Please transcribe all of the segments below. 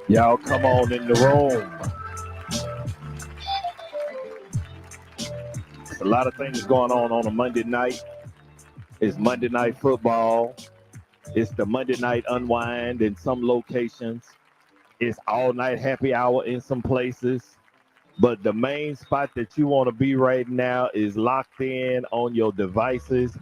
Y'all come on in the room. A lot of things going on a Monday night. It's Monday Night Football. It's the Monday Night Unwind in some locations. It's all night happy hour in some places. But the main spot that you want to be right now is locked in on your devices.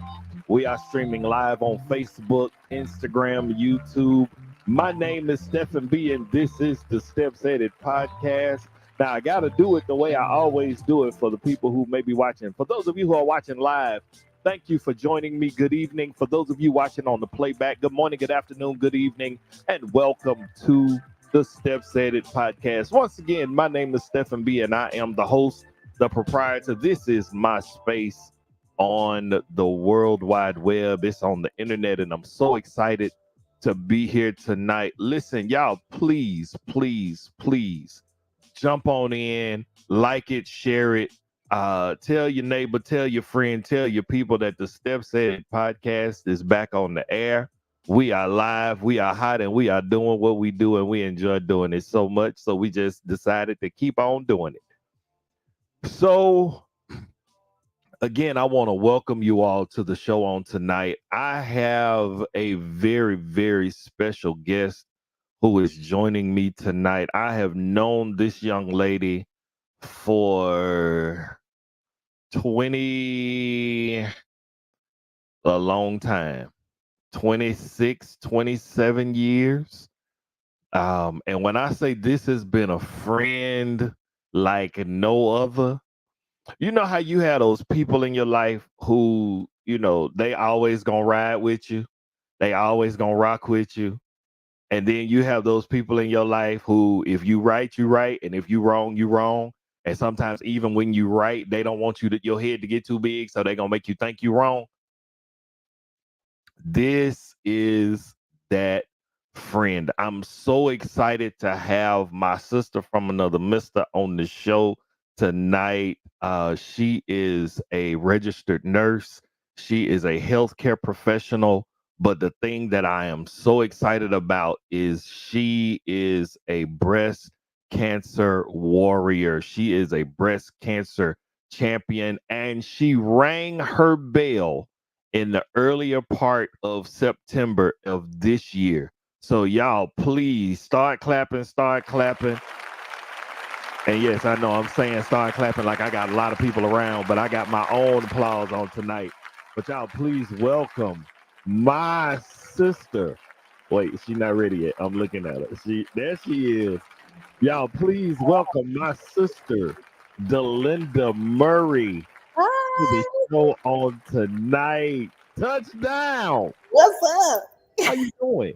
We are streaming live on Facebook, Instagram, YouTube. My name is Stephen B, and this is the StepSaidIt podcast. Now, I got to do it the way I always do it for the people who may be watching. For those of you who are watching live, thank you for joining me. Good evening. For those of you watching on the playback, good morning, good afternoon, good evening, and welcome to the StepSaidIt podcast. Once again, my name is Stephen B, and I am the host, the proprietor. This is my space on the World Wide Web. It's on the internet, and I'm so excited to be here tonight. Listen, y'all, please jump on in, like it, share it. Tell your neighbor, tell your friend, tell your people that the StepSaidIt podcast is back on the air. We are live, we are hot, and we are doing what we do, and we enjoy doing it so much. So we just decided to keep on doing it. So again, I want to welcome you all to the show on tonight. I have a very, very special guest who is joining me tonight. I have known this young lady for a long time. 26, 27 years. And when I say this has been a friend like no other, you know how you have those people in your life who, you know, they always gonna ride with you. They always gonna rock with you. And then you have those people in your life who, if you right, you right. And if you wrong, you wrong. And sometimes even when you right, they don't want your head to get too big. So they're gonna make you think you wrong. This is that friend. I'm so excited to have my sister from another mister on the show tonight. She is a registered nurse. She is a healthcare professional. But the thing that I am so excited about is she is a breast cancer warrior. She is a breast cancer champion, and she rang her bell in the earlier part of September of this year. So y'all, please start clapping, start clapping. And yes, I know I'm saying start clapping like I got a lot of people around, but I got my own applause on tonight. But y'all, please welcome my sister. Wait, she's not ready yet. I'm looking at her. There she is. Y'all, please welcome my sister, Delinda Murray, to the show on tonight. Touchdown. What's up? How you doing?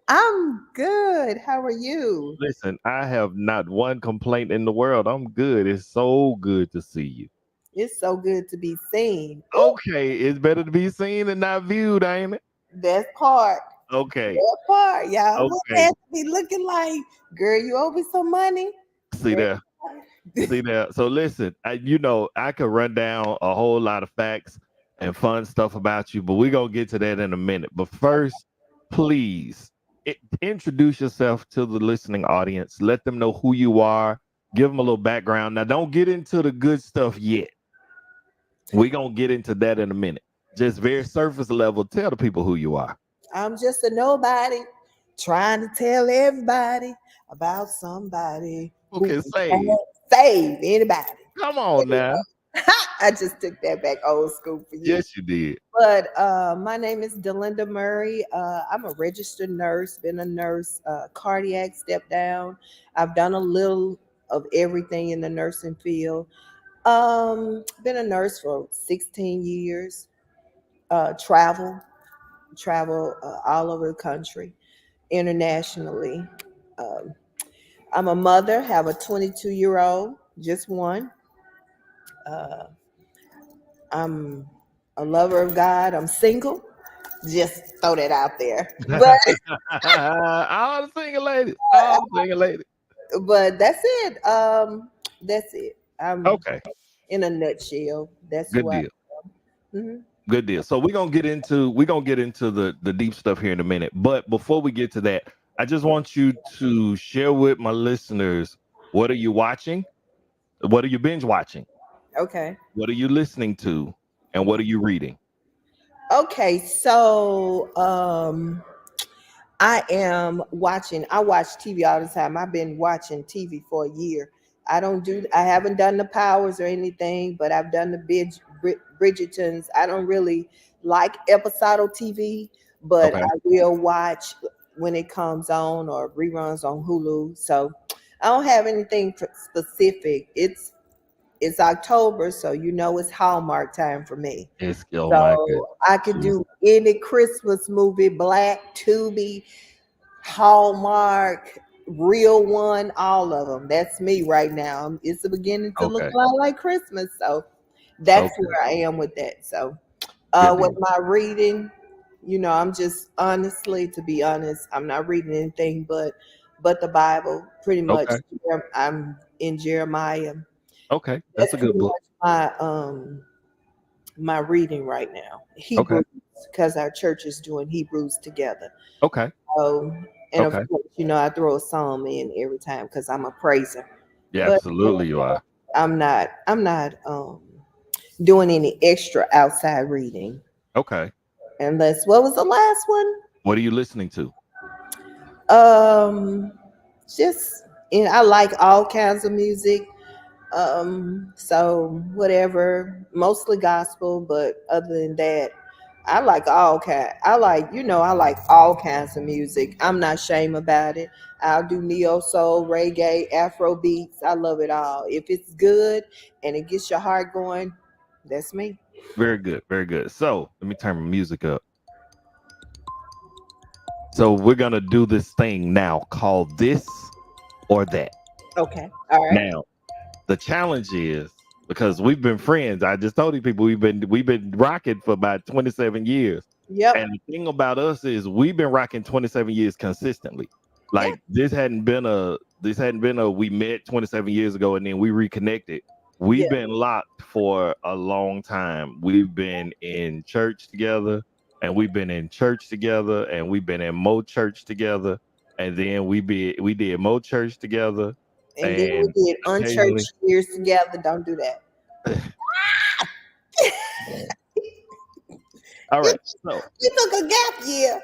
I'm good. How are you? Listen, I have not one complaint in the world. I'm good. It's so good to see you. It's so good to be seen. Okay, it's better to be seen and not viewed, ain't it? That part. Okay. That part. Y'all Okay. have to be looking like, girl, you owe me some money. See there. See there. So listen, I could run down a whole lot of facts and fun stuff about you, but we're going to get to that in a minute. But first, please introduce yourself to the listening audience. Let them know who you are. Give them a little background. Now, don't get into the good stuff yet. We're going to get into that in a minute. Just very surface level, tell the people who you are. I'm just a nobody trying to tell everybody about somebody who can save anybody. Come on now. I just took that back old school for you. Yes, you did. But my name is Delinda Murray. I'm a registered nurse, been a nurse, cardiac step down. I've done a little of everything in the nursing field. Been a nurse for 16 years. Travel all over the country, internationally. I'm a mother, have a 22-year-old, just one. I'm a lover of God. I'm single. Just throw that out there. But all the single ladies. All the single ladies. But that's it. That's it. I'm okay. In a nutshell. That's good what deal. Good deal. So we're gonna get into the deep stuff here in a minute. But before we get to that, I just want you to share with my listeners, what are you watching? What are you binge watching? Okay. What are you listening to? And what are you reading? Okay, so I watch TV all the time. I've been watching TV for a year. I haven't done the Powers or anything, but I've done the Bridgertons. I don't really like episodal TV, but Okay. I will watch when it comes on or reruns on Hulu. So I don't have anything specific. It's October, so it's Hallmark time for me. It's, oh my So I could goodness. do any Christmas movie, Black, Tubi, Hallmark, Real One, all of them. That's me right now. It's beginning to look Okay. a lot like Christmas, so that's Okay. where I am with that. So, Good with deal. my reading, I'm just honestly, to be honest, I'm not reading anything but the Bible. Pretty much, Okay. I'm in Jeremiah. Okay. That's That's a pretty good book. much my reading right now. Okay. Hebrews, because our church is doing Hebrews together. Okay. So, and of Okay. course, I throw a psalm in every time because I'm a praiser. Yeah, But absolutely you are. I'm not doing any extra outside reading Okay. unless what was the last one? What are you listening to? Um, just I like all kinds of music. So whatever, mostly gospel, but other than that, I like all kinds of music. I'm not ashamed about it. I'll do neo soul, reggae, Afro beats. I love it all. If it's good and it gets your heart going, that's me. Very good. Very good. So let me turn my music up. So we're gonna do this thing now called this or that. Okay. All right. Now, the challenge is, because we've been friends. I just told you people we've been rocking for about 27 years. Yep. And the thing about us is we've been rocking 27 years consistently. Yeah. Like this hadn't been a we met 27 years ago and then we reconnected. We've Yeah. been locked for a long time. We've been in church together, and we've been in church together, and we've been in Mo church together, and then we did Mo church together, And then we and did occasionally. unchurched years together. Don't do that. All You, right. So you took a gap year.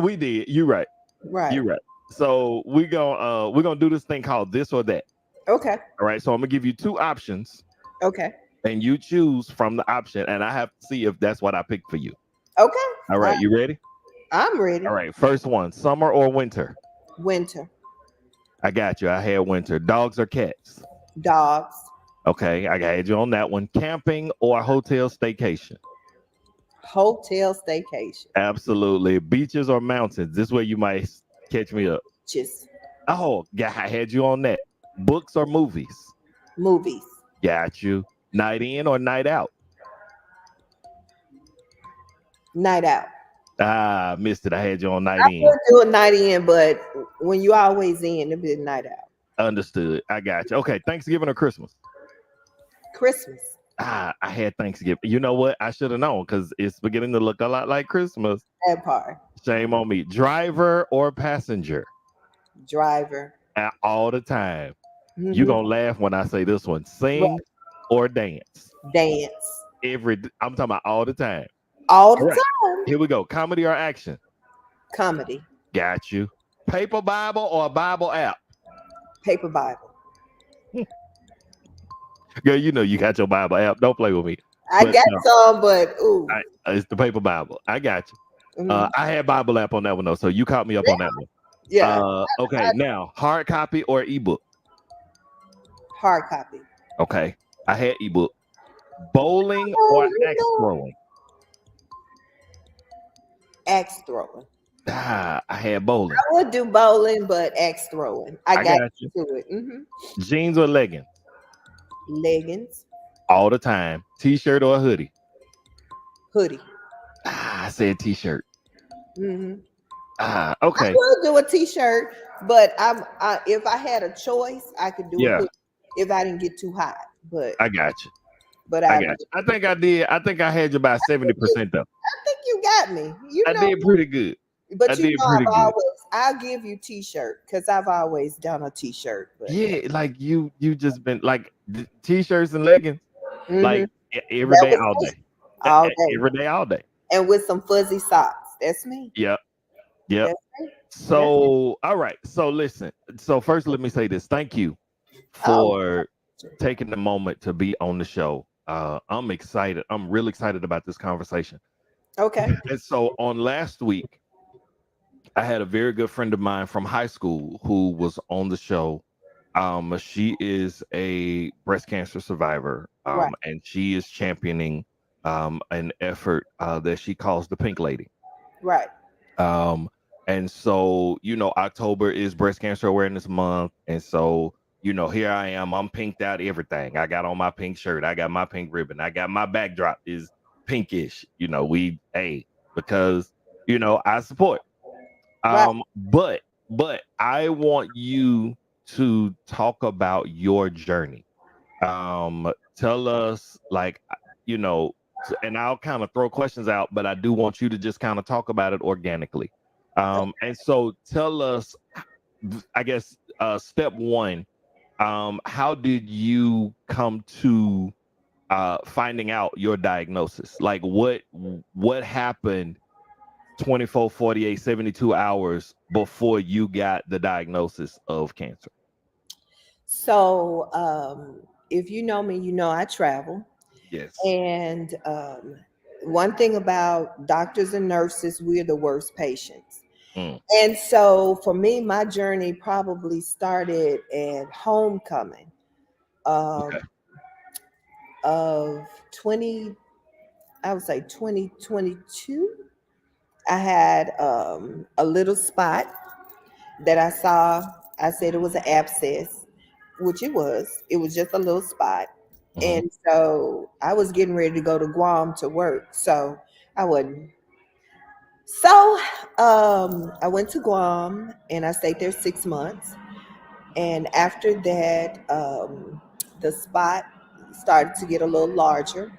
we did. You're right. Right. You're right. So we're gonna do this thing called this or that. Okay. All right. So I'm gonna give you two options, Okay. and you choose from the option, and I have to see if that's what I picked for you. Okay. All right. You ready? I'm ready. All right. First one: summer or winter? Winter. I got you. I had winter. Dogs or cats? Dogs. Okay. I had you on that one. Camping or hotel staycation? Hotel staycation. Absolutely. Beaches or mountains? This way you might catch me up. Just Oh, yeah, I had you on that. Books or movies? movies. Got you. Night in or night out? Night out. Ah, missed it. I had you on night I in. would do a night in, but when you always in, it'll be a night out. Understood. I got you. Okay, Thanksgiving or Christmas? Christmas. Ah, I had Thanksgiving. You know what? I should have known because it's beginning to look a lot like Christmas. That part. Shame on me. Driver or passenger? Driver. All the time. You Hmm. gonna laugh when I say this one. Sing Right. or dance? Dance. I'm talking about all the time. All the All right, time. here we go. Comedy or action? Comedy. Got you. Paper Bible or a Bible app? Paper Bible. Girl, you know you got your Bible app. Don't play with me. I But got no, some, but ooh. it's the paper Bible. I got you. Mhm. I had Bible app on that one though, so you caught me up Yeah. on that one. Yeah. Okay, now hard copy or ebook? Hard copy. Okay, I had ebook. Bowling Oh, or axe throwing? axe throwing. Ah, I had bowling. I would do bowling, but axe throwing. I I got got you. to it. Jeans or leggings? Leggings, All the time. T-shirt or hoodie? hoodie. Ah, I said t-shirt. Hmm. Ah, I okay. would do a t-shirt, but if I had a choice, I could do a Yeah, hoodie if I didn't get too hot. But I got you. but I I, got you. I think I did. I think I had you about 70% though. I think you got me. I did pretty good. I But did pretty good. I'll give you t-shirt because I've always done a t-shirt, but Yeah, like you just been like t-shirts and leggings, hmm like every that day, was all me day, all day, every day, all day. and with some fuzzy socks. That's me. Yep, yep. That's me. That's me. So, all right. So, listen. So, first, let me say this. Thank you Oh, for taking the moment to be on the show. I'm excited. I'm really excited about this conversation. okay. And so, on last week, I had a very good friend of mine from high school who was on the show. She is a breast cancer survivor, Right. and she is championing an effort that she calls the Pink Lady. Right. Um, and so, October is Breast Cancer Awareness Month. And so, here I am. I'm pinked out everything. I got on my pink shirt. I got my pink ribbon. I got my backdrop is pinkish. Because, I support. Right. But I want you to talk about your journey. Tell us, like, and I'll kind of throw questions out, but I do want you to just kind of talk about it organically. And so tell us, I guess, step one, how did you come to finding out your diagnosis? Like, what happened 24, 48, 72 hours before you got the diagnosis of cancer? So, if you know me, you know I travel. Yes. And one thing about doctors and nurses, we're the worst patients. Mm, And so for me, my journey probably started at homecoming okay. um, of 20, I would say 2022. I had a little spot that I saw. I said it was an abscess, which it was. It was just a little spot. Hmm. And so I was getting ready to go to Guam to work. So I wasn't. So I went to Guam and I stayed there 6 months. And after that, the spot started to get a little larger.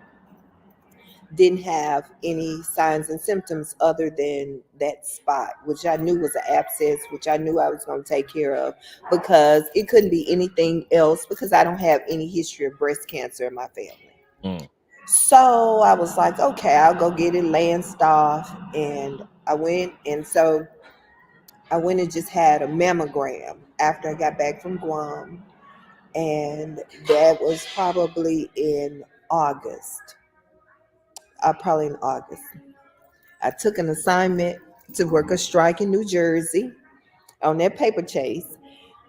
Didn't have any signs and symptoms other than that spot, which I knew was an abscess, which I knew I was going to take care of because it couldn't be anything else because I don't have any history of breast cancer in my family. Mm, So I was like, okay, I'll go get it lanced off. And I went. And so I went and just had a mammogram after I got back from Guam. And that was probably in August. Probably in August. I took an assignment to work a strike in New Jersey on that paper chase.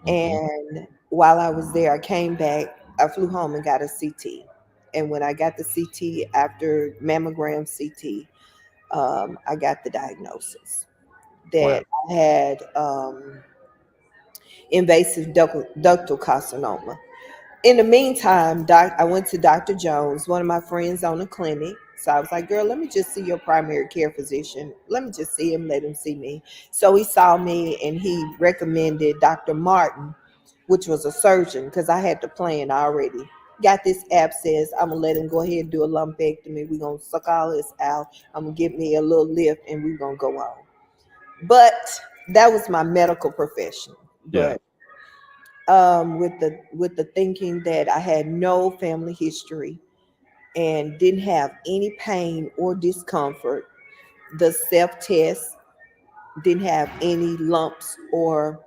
hmm. And while I was there, I came back. I flew home and got a CT. And when I got the CT after mammogram CT, I got the diagnosis Wow. that I had invasive ductal carcinoma. In the meantime, I went to Dr. Jones, one of my friends on the clinic. So I was like, girl, let me just see your primary care physician. Let me just see him, let him see me. So he saw me and he recommended Dr. Martin, which was a surgeon, because I had the plan already. Got this abscess. I'm going to let him go ahead and do a lumpectomy. We're going to suck all this out. I'm going to get me a little lift and we're going to go on. But that was my medical profession. Yeah. But with the thinking that I had no family history and didn't have any pain or discomfort. The self test didn't have any lumps or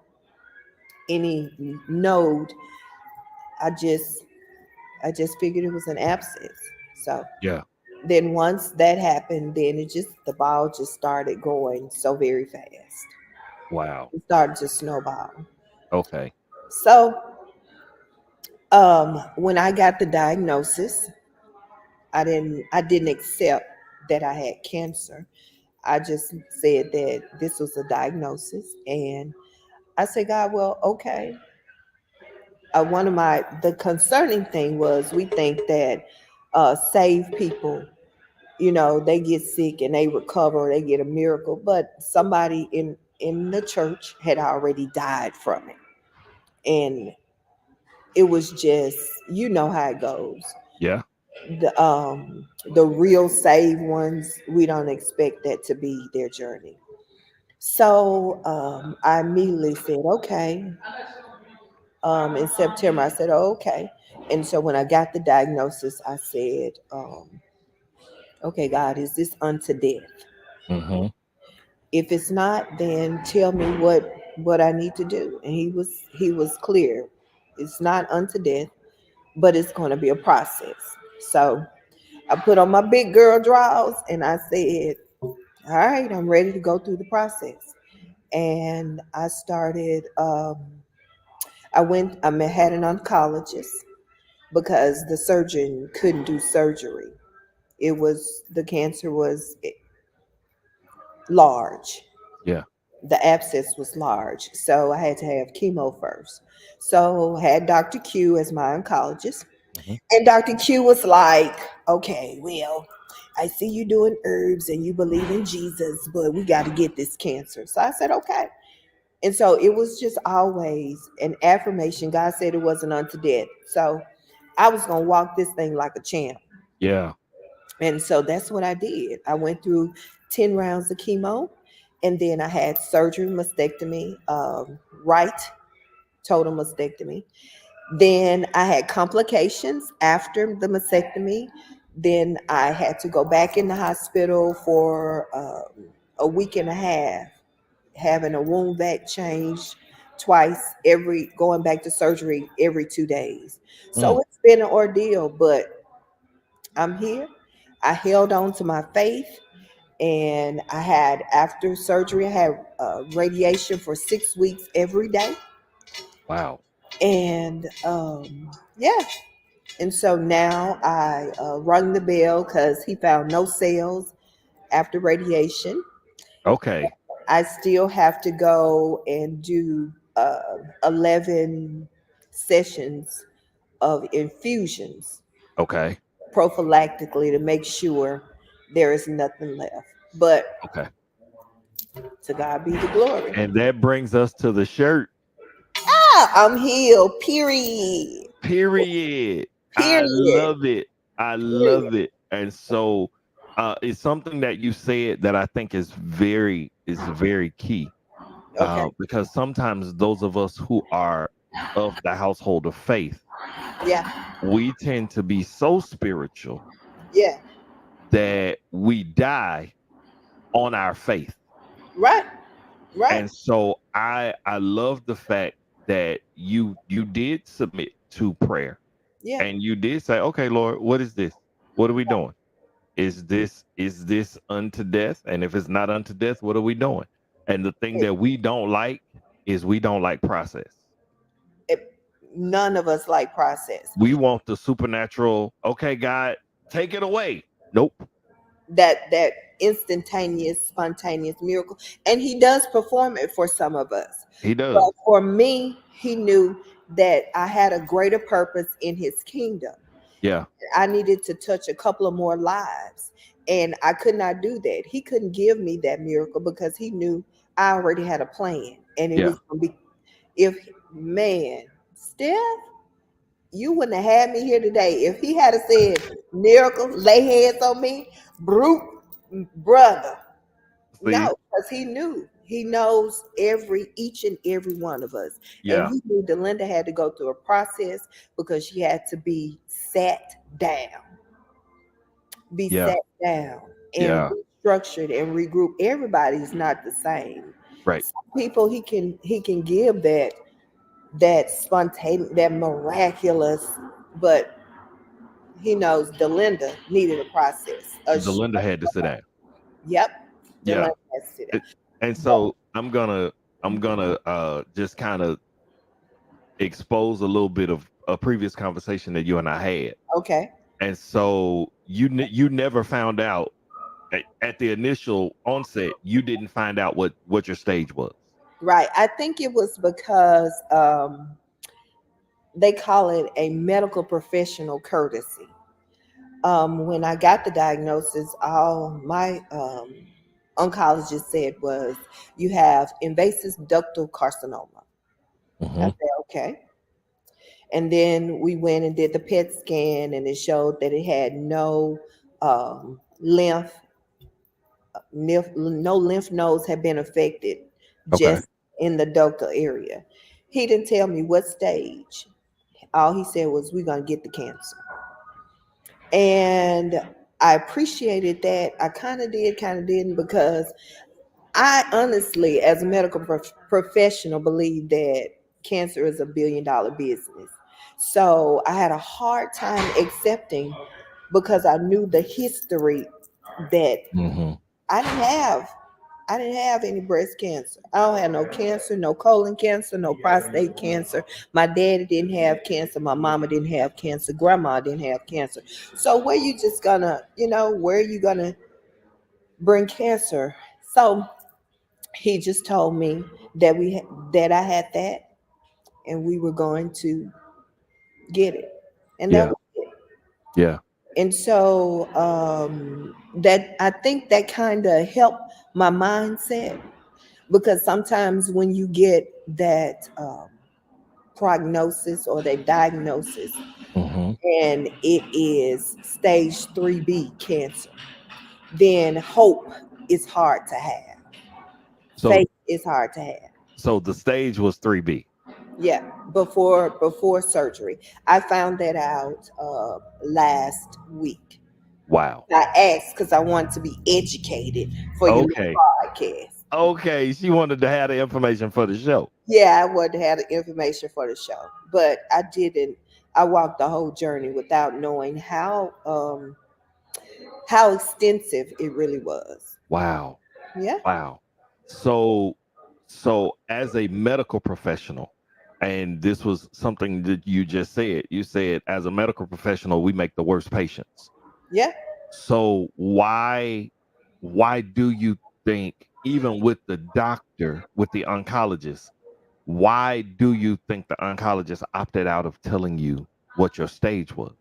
any node. I just I just figured it was an abscess. So Yeah. then once that happened, then the ball just started going so very fast. Wow. It started to snowball. Okay. So when I got the diagnosis, I didn't accept that I had cancer. I just said that this was a diagnosis, and I said, God, well, okay. One of the concerning thing was we think that saved people, they get sick and they recover, they get a miracle, but somebody in the church had already died from it, and it was just, how it goes. Yeah. The real saved ones, we don't expect that to be their journey. So I immediately said, okay. In September, I said, oh, okay. And so when I got the diagnosis, I said, okay, God, is this unto death? Mm-hmm. If it's not, then tell me what I need to do. And he was clear. It's not unto death, but it's going to be a process. So I put on my big girl drawers and I said, all right, I'm ready to go through the process. And I started. Had an oncologist because the surgeon couldn't do surgery. The cancer was large. Yeah. The abscess was large, so I had to have chemo first. So I had Dr. Q as my oncologist, Hmm. and Dr. Q was like, "Okay, well, I see you doing herbs and you believe in Jesus, but we got to get this cancer." So I said, "Okay." And so it was just always an affirmation. God said it wasn't unto death, so I was gonna walk this thing like a champ. Yeah. And so that's what I did. I went through 10 rounds of chemo, and then I had surgery, mastectomy, right total mastectomy. Then I had complications after the mastectomy. Then I had to go back in the hospital for a week and a half, having a wound vac changed twice, going back to surgery every 2 days. Mm. So it's been an ordeal, but I'm here. I held on to my faith, and I had after surgery, I had radiation for 6 weeks every day, Wow. and yeah. And so now I rung the bell because he found no cells after radiation. Okay. I still have to go and do 11 sessions of infusions Okay. prophylactically to make sure there is nothing left. But Okay. to God be the glory. And that brings us to the shirt. I'm healed. Period. Period. I Period. love it. I Period. love it. And so it's something that you said that I think is very key. Okay. Because sometimes those of us who are of the household of faith, Yeah. we tend to be so spiritual Yeah. that we die on our faith. Right. Right. And so I love the fact that you did submit to prayer Yeah. and you did say, okay, Lord, what is this? What are we doing? Is this unto death? And if it's not unto death, what are we doing? And the thing It, that we don't like is we don't like process. it, none of us like process. We want the supernatural. Okay, God, take it away. Nope. That instantaneous, spontaneous miracle, and He does perform it for some of us. He But does. for me, He knew that I had a greater purpose in His kingdom. Yeah. I needed to touch a couple of more lives. And I could not do that. He couldn't give me that miracle because he knew I already had a plan. And it Yeah. was going to be, if, man, Steph, you wouldn't have had me here today. If he had said, miracle, lay hands on me, brute, brother. See? No, because he knew. He knows each and every one of us. And Yeah. he knew Delinda had to go through a process because she had to sat down, be Yeah. sat down and Yeah. restructured and regroup. Everybody's not the same. Right. Some people he can give that spontaneous, that miraculous, but he knows Delinda needed a process. Delinda had to sit down. Yep, Delinda Yeah. has to do that. It- and But, so I'm gonna just kind of expose a little bit of a previous conversation that you and I had. okay, And so you never found out at the initial onset, you didn't find out what your stage was. right. I think it was because they call it a medical professional courtesy. When I got the diagnosis, all my oncologist said was, "You have invasive ductal carcinoma." I Hmm. said, "Okay." And then we went and did the PET scan, and it showed that it had no lymph no lymph nodes had been affected, Okay. just in the ductal area. He didn't tell me what stage. All he said was, "We're gonna get the cancer," and I appreciated that. I kind of did, kind of didn't, because I honestly, as a medical professional, believe that cancer is $1 billion business. So I had a hard time accepting, because I knew the history, that Mm-hmm. I didn't have. I didn't have any breast cancer. I don't have no cancer, no colon cancer, no prostate cancer. My daddy didn't have cancer. My mama didn't have cancer. Grandma didn't have cancer. So where you just gonna, where are you gonna bring cancer? So he just told me that that I had that, and we were going to get it, and that Yeah. was it. Yeah. And so that, I think that kind of helped my mindset, because sometimes when you get that prognosis or that diagnosis, Mm-hmm. and it is stage 3B cancer, then hope is hard to have. So Faith is hard to have. so the stage was 3B. Yeah, before surgery. I found that out last week. Wow. I asked because I wanted to be educated for your little Okay. podcast. Okay. She wanted to have the information for the show. Yeah, I wanted to have the information for the show, but I didn't. I walked the whole journey without knowing how extensive it really was. Wow. Yeah, Wow. So so as a medical professional, and this was something that you just said. You said as a medical professional, we make the worst patients. yeah. So why do you think, even with the doctor, with the oncologist, why do you think the oncologist opted out of telling you what your stage was?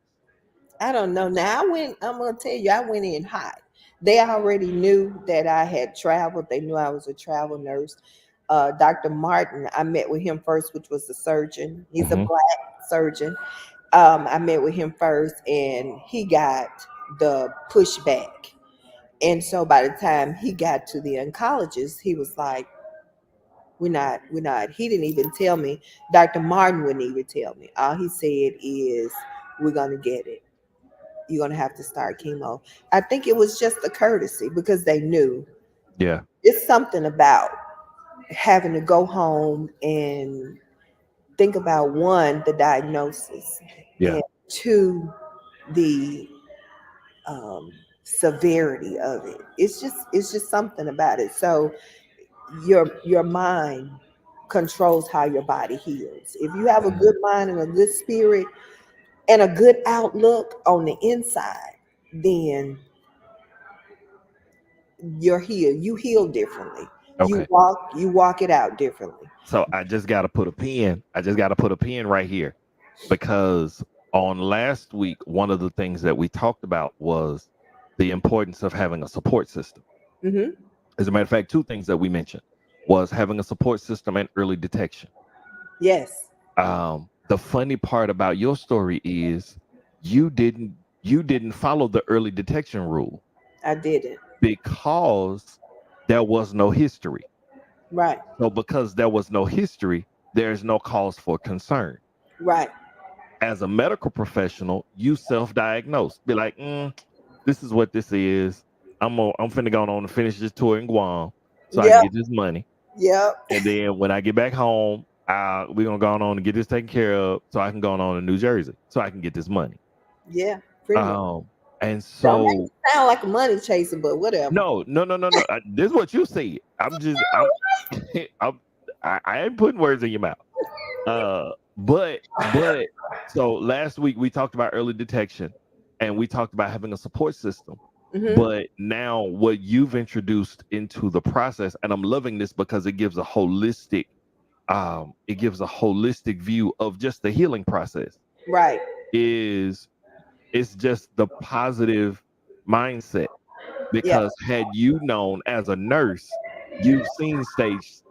I don't know. Now I'm gonna tell you, I went in hot. They already knew that I had traveled. They knew I was a travel nurse. Dr. Martin, I met with him first, which was the surgeon. He's a Hmm. black surgeon. I met with him first, and he got the pushback. And so by the time he got to the oncologist, he was like, we're not. He didn't even tell me. Dr. Martin wouldn't even tell me. All he said is, we're gonna get it. You're gonna have to start chemo. I think it was just a courtesy, because they knew. Yeah. It's something about having to go home and think about, one, the diagnosis, Yeah. and two, the um, severity of it. It's just something about it. So your mind controls how your body heals. If you have a Mhm. good mind and a good spirit and a good outlook on the inside, then you're healed. You heal differently. You Okay. walk you walk it out differently. So I just got to put a pin. I just got to put a pin right here, because on last week, one of the things that we talked about was the importance of having a support system. Hmm. As a matter of fact, two things that we mentioned was having a support system and early detection. Yes, The funny part about your story is you didn't follow the early detection rule I did it. because there was no history. Right, So because there was no history, there's no cause for concern. right. As a medical professional, you self-diagnose. Be like, this is what this is. I'm finna go on and finish this tour in Guam so I can Yep, get this money. yep. And then when I get back home, we're gonna go on and get this taken care of so I can go on to New Jersey so I can get this money. Yeah, pretty much. Um, and Don't make so it sound like a money chaser, but whatever. no, no, no, no, no. This is what you see. I'm I ain't putting words in your mouth. But so last week we talked about early detection and we talked about having a support system. Hmm. But now what you've introduced into the process, and I'm loving this because it gives a holistic view of just the healing process, Right. is it's just the positive mindset. Yeah. Because had you known as a nurse, you've seen stage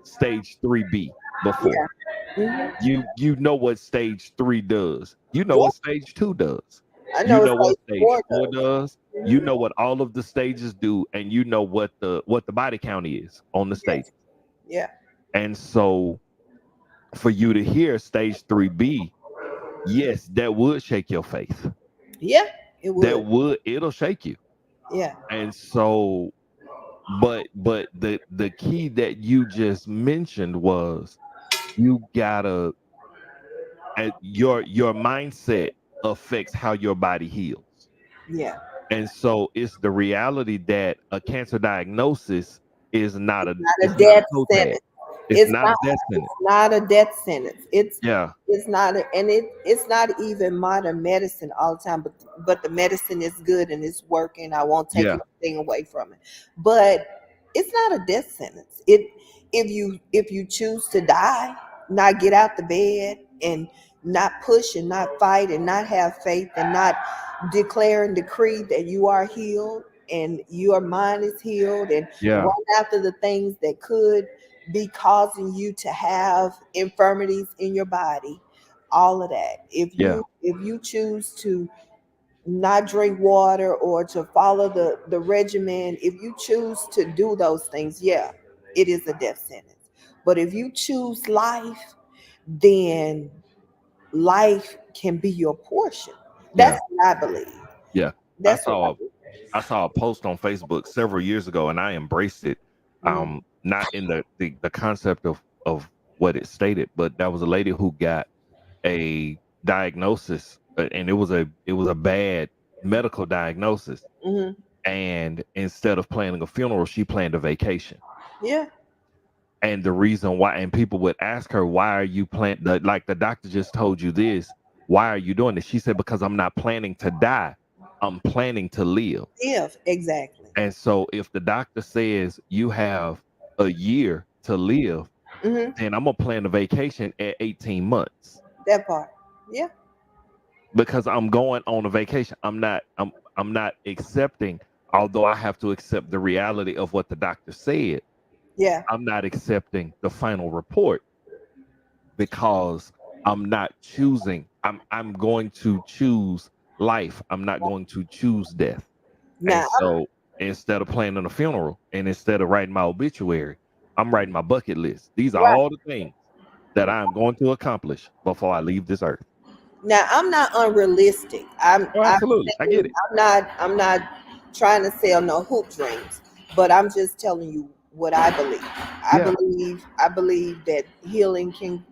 3B before. Yeah. Hmm. You know what stage 3 does. You know Yeah. what stage 2 does. I You know it's know what like stage four 4 though. does. You know what all of the stages do, and you know what the body count is on the Yes. stages. Yeah. And so for you to hear stage 3B, yes, that would shake your faith. Yeah. It would. It'll shake you. Yeah. And so, but the key that you just mentioned was you gotta your mindset affects how your body heals. Yeah. And so it's the reality that a cancer diagnosis is not a Not it's a not a death toe tag. sentence. It's It's not not. a death It's sentence. not a death sentence. Yeah, It's not, and it's not even modern medicine all the time. But the medicine is good and it's working. I won't take yeah, anything away from it. But it's not a death sentence. It if you choose to die, not get out the bed and not push and not fight and not have faith and not declare and decree that you are healed and your mind is healed and yeah, run after the things that could be causing you to have infirmities in your body, all of that. yeah, If you choose to not drink water or to follow the regimen, if you choose to do those things, yeah, it is a death sentence. But if you choose life, then life can be your portion. yeah, That's what I believe. yeah. I That's what I saw I saw a post on Facebook several years ago, and I embraced it. believe. Not in the concept of what it stated, but that was a lady who got a diagnosis, and it was a bad medical diagnosis. Hmm. And instead of planning a funeral, she planned a vacation. Yeah, And the reason why, and people would ask her, "Why are you planning? Like the doctor just told you this. Why are you doing this?" She said, "Because I'm not planning to die. I'm planning to live." if exactly. And so, if the doctor says you have a year to live, Hmm. then I'm gonna plan a vacation at 18 months That part. Yeah, because I'm going on a vacation. I'm not accepting, although I have to accept the reality of what the doctor said. yeah, I'm not accepting the final report because I'm not choosing. I'm going to choose life. I'm not going to choose death. And now so instead of planning a funeral and instead of writing my obituary, I'm writing my bucket list. These are right all the things that I am going to accomplish before I leave this earth. now I'm not unrealistic. Oh, absolutely. I get it. I'm not trying to sell no hoop dreams, but I'm just telling you what I believe. Yeah. I believe that healing can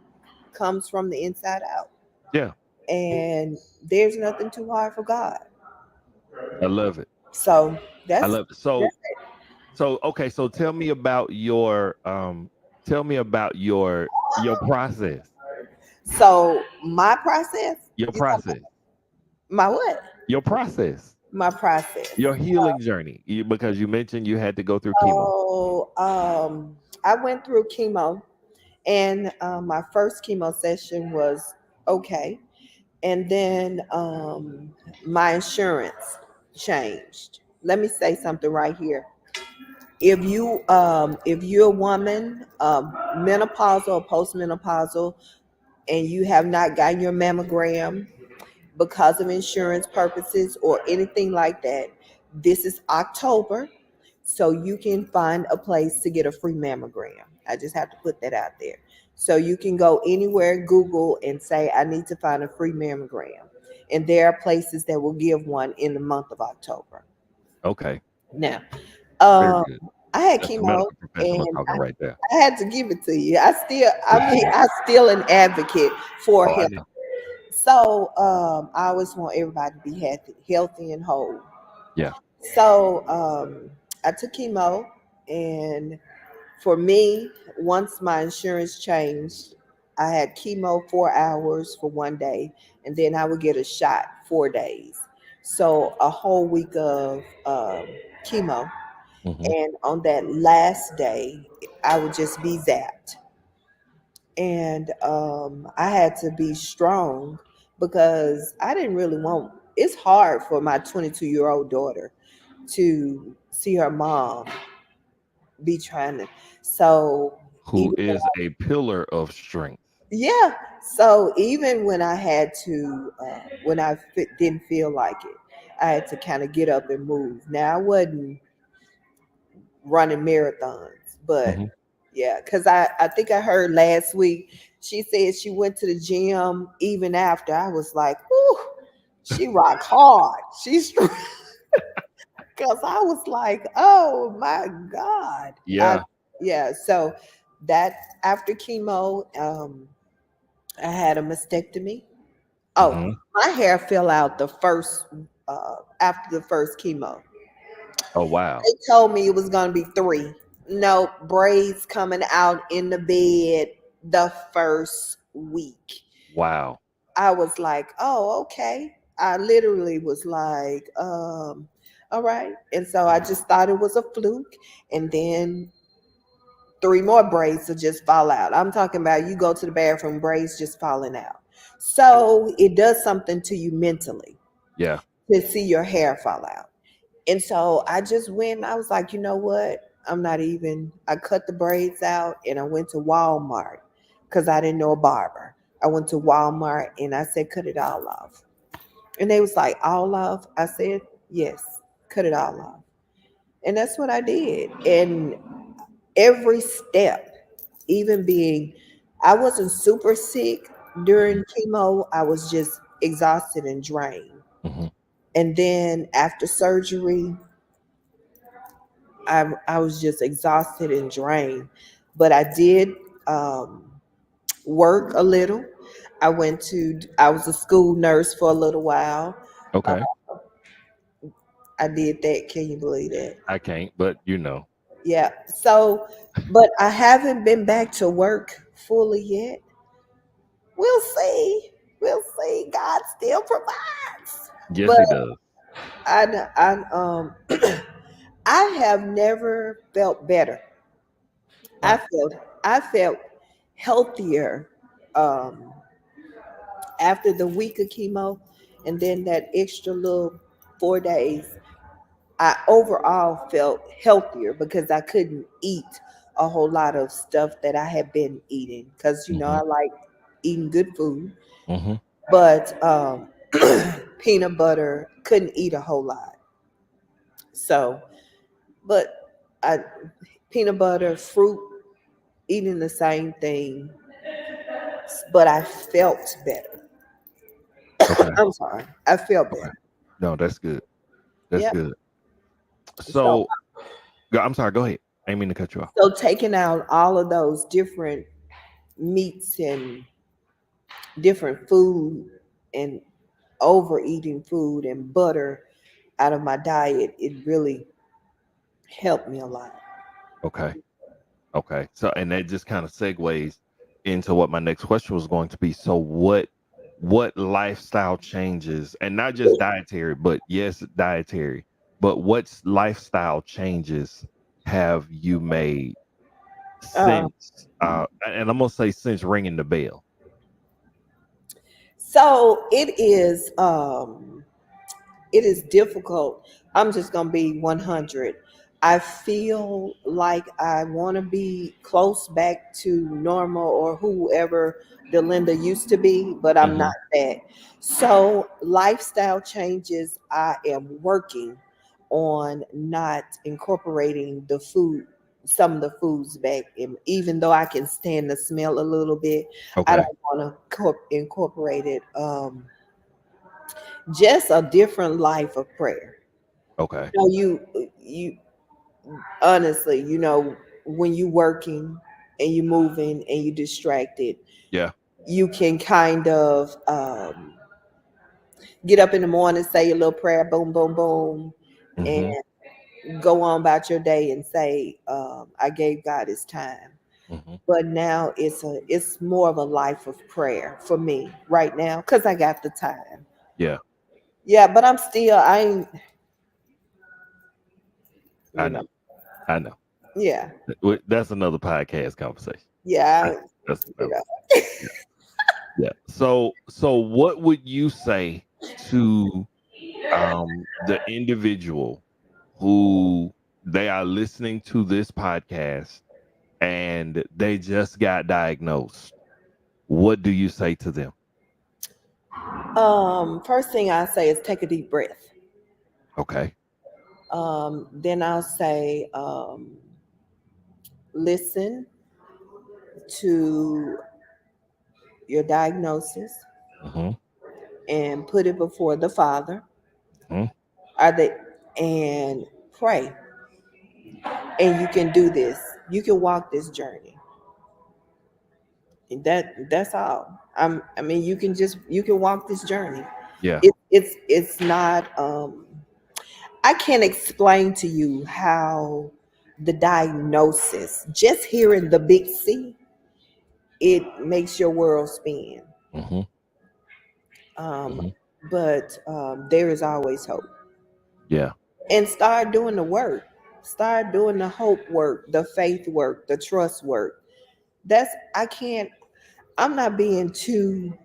comes from the inside out, Yeah. and there's nothing too hard for God. I love it. So I that's love it. So okay, so tell me about your process. so my process. Your You talking process. about my what? Your process. My process. Your healing journey. Because you mentioned you had to go through chemo. So I went through chemo, and my first chemo session was okay, and then my insurance changed. Let me say something right here. If you're a woman, menopausal or postmenopausal, and you have not gotten your mammogram because of insurance purposes or anything like that, this is October, so you can find a place to get a free mammogram. I just have to put that out there. So you can go anywhere, Google, and say, I need to find a free mammogram. And there are places that will give one in the month of October. Okay. Now, Very um, good. I had That's a chemo, medical professional and talking right there. I had to give it to you. I still an advocate for Oh, I health. know. So I always want everybody to be healthy and whole. Yeah. So I took chemo, and for me, once my insurance changed, I had chemo 4 hours for one day, and then I would get a shot 4 days. So a whole week of chemo, Hmm. and on that last day, I would just be zapped. And I had to be strong because I didn't really want. It's hard for my 22-year-old daughter to see her mom be trying to. So Who even is a pillar of strength. yeah, so even when I had to, when didn't feel like it, I had to kind of get up and move. Now I wasn't running marathons, but Hmm. yeah, because I think I heard last week she said she went to the gym even after. I was like, whew, she rock hard. She's because I was like, oh my God. Yeah. Yeah, so that after chemo, I had a mastectomy. Oh, Hmm. my hair fell out the first after the first chemo. Oh wow. They told me it was gonna be three. No braids coming out in the bed the first week. Wow. I was like, oh, okay. I literally was like, all right. And so I just thought it was a fluke. And then three more braids will just fall out. I'm talking about you go to the bathroom, braids just falling out. So it does something to you mentally Yeah. to see your hair fall out. And so I just went, I was like, you know what? I cut the braids out and I went to Walmart because I didn't know a barber. I went to Walmart and I said, cut it all off. And they was like, all off? I said, yes, cut it all off. And that's what I did. And every step, even being, I wasn't super sick Hmm. during chemo, I was just exhausted and drained. Hmm. And then after surgery, I was just exhausted and drained. But I did um, work a little. I was a school nurse for a little while. Uh, Okay. I did that. Can you believe that? I can't, but Yeah. So, but I haven't been back to work fully yet. We'll see. We'll see. God still provides. yes, But he does. I I have never felt better. I Wow. felt I felt healthier um, after the week of chemo, and then that extra little 4 days. I overall felt healthier because I couldn't eat a whole lot of stuff that I had been eating because Hmm. I like eating good food, Hmm. but peanut butter couldn't eat a whole lot. So, but I peanut butter, fruit, eating the same thing, but I felt better. Okay. I'm sorry. I felt Okay. better. No, that's good. That's Yep. good. So So, I'm sorry. Go ahead. I didn't mean to cut you off. so taking out all of those different meats and different food and overeating food and butter out of my diet, it really helped me a lot. Okay. Okay. So, and that just kind of segues into what my next question was going to be. So, what lifestyle changes, and not just dietary, but yes, dietary, but what lifestyle changes have you made Uh, since? And I'm gonna say since ringing the bell. so it is difficult. I'm just going to be 100. I feel like I want to be close back to normal or whoever Delinda used to be, but I'm not Hmm. that. So, lifestyle changes, I am working on not incorporating the food, some of the foods back. And even though I can stand the smell a little bit, I Okay. don't want to incorporate it. Just a different life of prayer. Okay. You honestly, when you working and you moving and you distracted, Yeah. you can kind of get up in the morning, say your little prayer, boom, boom, boom, Hmm. and go on about your day and say, I gave God his time. Hmm. But now it's more of a life of prayer for me right now because I got the time. Yeah. Yeah, but I ain't, I you know, know. I know. yeah, That's another podcast conversation. yeah, That's you another. know. Yeah. Yeah. So what would you say to the individual who they are listening to this podcast and they just got diagnosed? What do you say to them? First thing I say is take a deep breath. Okay. Then I'll say, listen to your diagnosis Mm-hmm. and put it before the Father. Mm-hmm. Are they and pray, and you can do this. You can walk this journey. And that's all. I mean, you can walk this journey. Yeah. It's not. I can't explain to you how the diagnosis, just hearing the big C, it makes your world spin. Mm-hmm. Um, Mm-hmm. but there is always hope. Yeah. And start doing the work. Start doing the hope work, the faith work, the trust work. That's I can't. I'm not being too.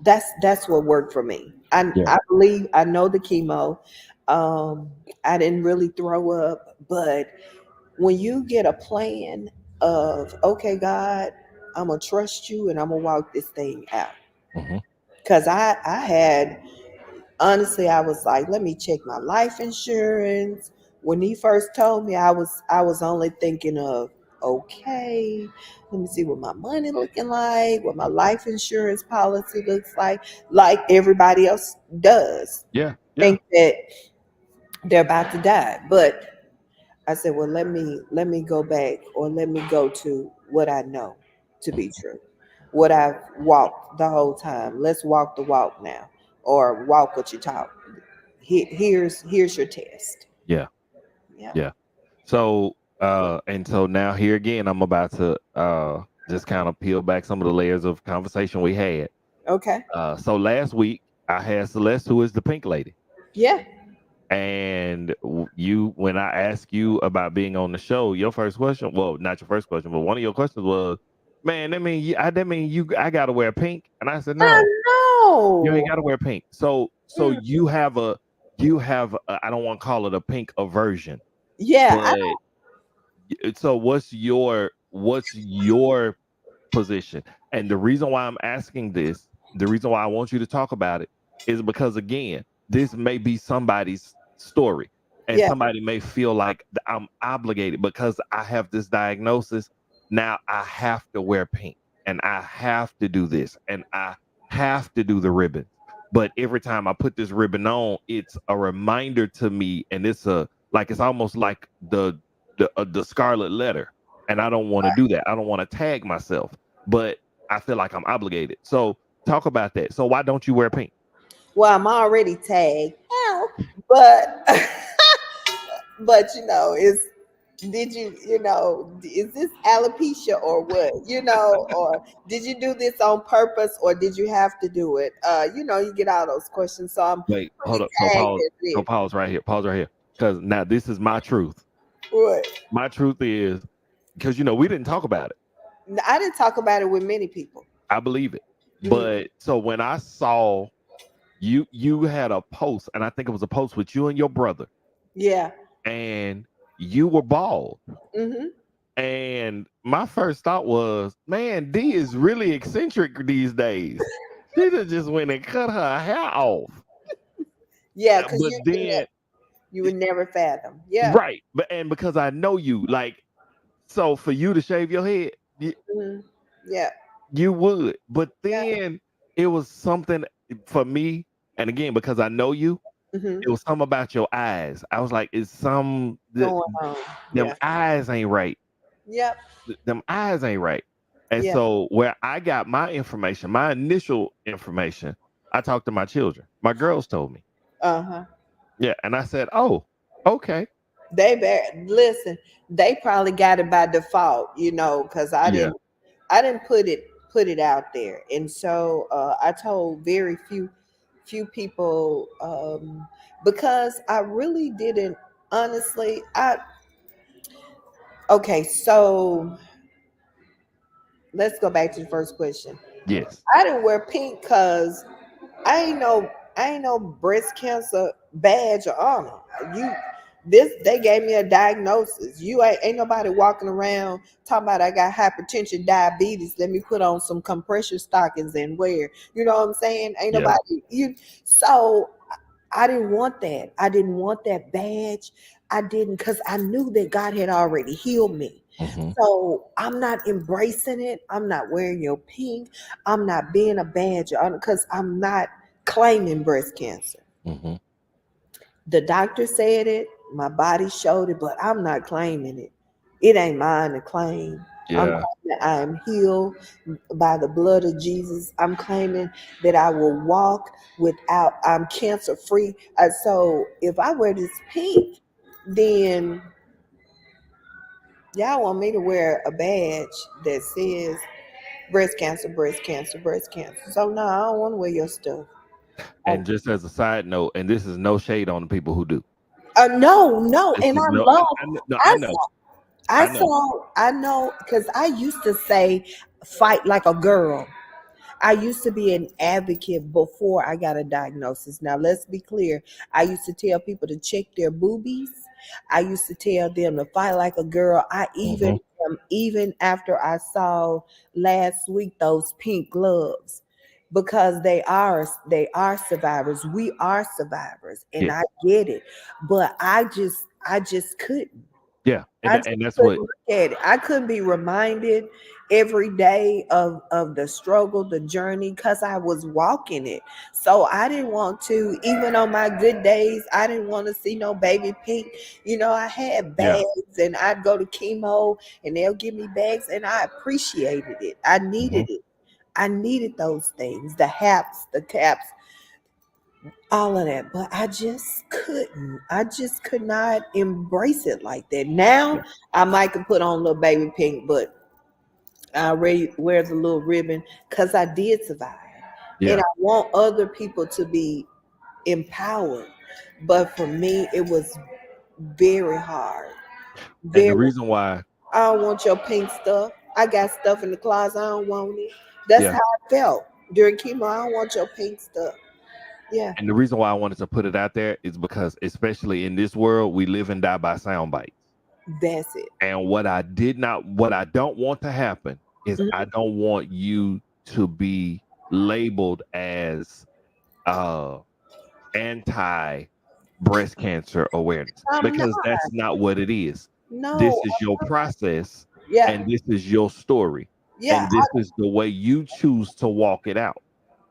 That's what worked for me. Yeah. I believe I know the chemo. Um, I didn't really throw up, but when you get a plan of, okay, God, I'm gonna trust you and I'm gonna walk this thing out. Mm-hmm. Cause I had, honestly, I was like, let me check my life insurance. When he first told me, I was only thinking of, okay, let me see what my money looking like, what my life insurance policy looks like everybody else does. Yeah. Yeah. Think that they're about to die. But I said, well, let me go back, or let me go to what I know to be Mhm. true, what I've walked the whole time. Let's walk the walk now, or walk what you taught. Here's your test. Yeah. Yeah. Yeah. So and so now here again, I'm about to just kind of peel back some of the layers of conversation we had. Okay. So last week I had Celeste, who is the pink lady. Yeah. And you, when I asked you about being on the show, your first question, well, not your first question, but one of your questions was, "Man, that mean I gotta wear pink?" And I said, I "No, you ain't know. gotta wear pink." So Mm, you have I don't want to call it a pink aversion, yeah. but so what's your position? And the reason why I'm asking this, the reason why I want you to talk about it is because again, this may be somebody's story. And Yeah. somebody may feel like I'm obligated because I have this diagnosis. Now I have to wear pink and I have to do this and I have to do the ribbon. But every time I put this ribbon on, it's a reminder to me, and it's almost like the scarlet letter, and I don't want to do that. I don't want to tag myself, but I feel like I'm obligated. So talk about that. So why don't you wear pink? Well, I'm already tagged. Ow. But but is did is this alopecia or what? Or did you do this on purpose, or did you have to do it? You get all those questions. So I'm Wait, hold really up. So tagged pause. as So this. pause right here. Pause right here. Because now this is my truth. What? My truth is because we didn't talk about it. I didn't talk about it with many people. I believe it. Hmm. But so when I saw you had a post, and I think it was a post with you and your brother, Yeah. and you were bald. Hmm. And my first thought was, man, D is really eccentric these days. She done just went and cut her hair off. Yeah, because But then, you would never fathom. Yeah. right, and because I know you, like, so for you to shave your head, Hmm. Yeah. you would. But Yeah. then it was something for me, and again, because I know you, Hmm. it was something about your eyes. I was like, Going on. them Yeah. eyes ain't right. Yep. Them eyes ain't right. And Yeah. so where I got my information, my initial information, I talked to my children. My girls told me. Uh-huh. Yeah. And I said, oh, okay. Listen, they probably got it by default, because I Yeah. didn't I didn't put it out there. And so I told very few people, because I really didn't, honestly. I Okay, so let's go back to the first question. Yes. I didn't wear pink because I ain't no I ain't no breast cancer badge or honor. You this They gave me a diagnosis. You ain't nobody walking around talking about I got hypertension, diabetes. Let me put on some compression stockings and wear. You know what I'm saying? Ain't Yeah. nobody you so I didn't want that. I didn't want that badge. I didn't, because I knew that God had already healed me. Mm-hmm. So I'm not embracing it. I'm not wearing your pink. I'm not being a badge because I'm not claiming breast cancer. Mm-hmm. The doctor said it, my body showed it, but I'm not claiming it. It ain't mine to claim. I'm Yeah. claiming that I am healed by the blood of Jesus. I'm claiming that I will walk without, I'm cancer free. So if I wear this pink, then y'all want me to wear a badge that says breast cancer, breast cancer, breast cancer. So no, I don't want to wear your stuff. I, And just as a side note, and this is no shade on the people who do. no, no, This and is I no. love. No, I I know. I I know. saw, I know, because I used to say, fight like a girl. I used to be an advocate before I got a diagnosis. Now, let's be clear. I used to tell people to check their boobies. I used to tell them to fight like a girl. I Mm-hmm. even after I saw last week those pink gloves, because they are survivors. We are survivors, and Yeah. I get it. But I just couldn't. Yeah. I just And that's couldn't what. look at it. I couldn't be reminded every day of the struggle, the journey, because I was walking it. So I didn't want to, even on my good days, I didn't want to see no baby pink. I had Yeah. bags and I'd go to chemo and they'll give me bags, and I appreciated it. I Mm-hmm. needed it. I needed those things, the haps, the taps, all of that, but I just couldn't. I just could not embrace it like that. Now Yeah. I might could put on a little baby pink, but I already wear the little ribbon because I did survive, and Yeah. I want other people to be empowered. But for me, it was very hard. And the Very. reason why. I don't want your pink stuff. I got stuff in the closet. I don't want it. That's Yeah. how I felt during chemo. I don't want your pink stuff. Yeah, And the reason why I wanted to put it out there is because, especially in this world, we live and die by sound bites. that's it. And what I don't want to happen is I Mhm. don't want you to be labeled as uh anti breast cancer awareness, I'm not. because that's not what it is. This No. is your process, Yeah. and this is your story, Yeah. and this is the way you choose to walk it out.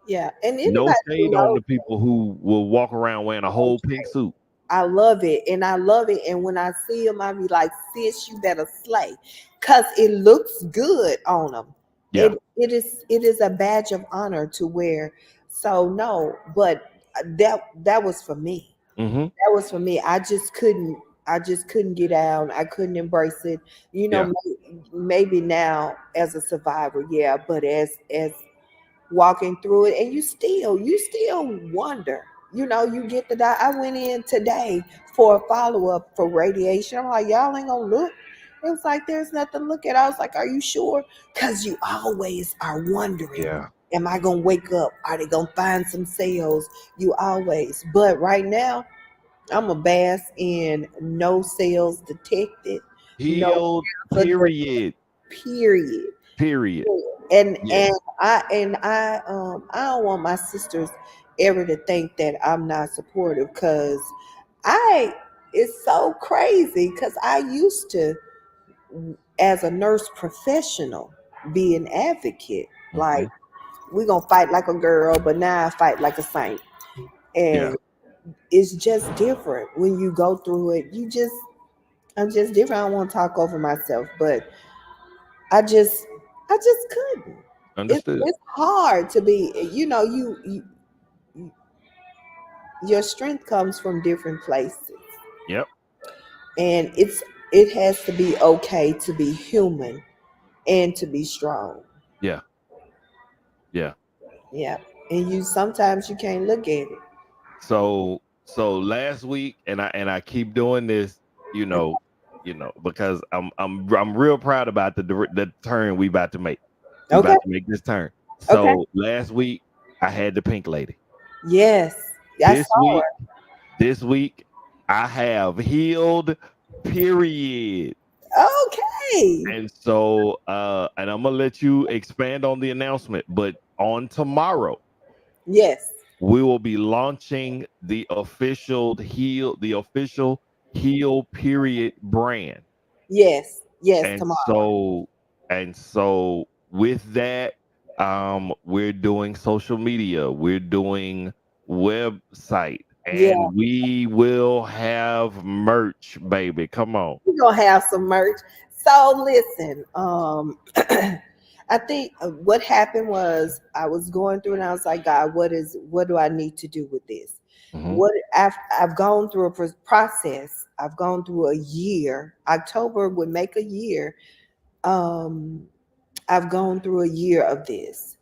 Yeah. And No anybody who shade on knows, the people who will walk around wearing a whole pink suit. I love it. And I love it. And when I see them, I be like, sis, you better slay. Because it looks good on them. Yeah. It is a badge of honor to wear. So no, but that was for me. Hmm. That was for me. I just couldn't get out. I couldn't embrace it. Yeah. Maybe now as a survivor, yeah, but as walking through it, and you still wonder. You get I went in today for a follow-up for radiation. I'm like, y'all ain't gonna look. It was like, there's nothing to look at. I was like, are you sure? Because you always are wondering, Yeah. am I gonna wake up? Are they gonna find some cells? You always. But right now, I'm a bass in no cells detected, no Healed. cancer, Period. period. Period. and Yes. and I don't want my sisters ever to think that I'm not supportive, because I it's so crazy, because I used to, as a nurse professional, be an advocate, like, Hmm. we're gonna fight like a girl, but now I fight like a saint. Yeah. And it's just different when you go through it. I'm just different. I don't want to talk over myself, but I just I just couldn't. Understood. It's hard to be, your strength comes from different places. Yep. And it has to be okay to be human and to be strong. Yeah. Yeah. Yeah. And sometimes you can't look at it. So last week, and I keep doing this, you know, because I'm real proud about the turn we about to make. We Okay. about to make this turn. Okay. So last week I had the pink lady. Yes. I This saw week, her. this week I have healed. Period. Okay. And so and I'm gonna let you expand on the announcement, but on tomorrow Yes. we will be launching the official Heal Period brand. Yes, yes, And tomorrow. so with that, we're doing social media, we're doing website, Yeah, and we will have merch, baby. Come on. we're gonna have some merch. So listen, I think what happened was I was going through and I was like, God, what do I need to do with this? Hmm. What I've gone through a process. I've gone through a year. October would make a year. Um, I've gone through a year of this,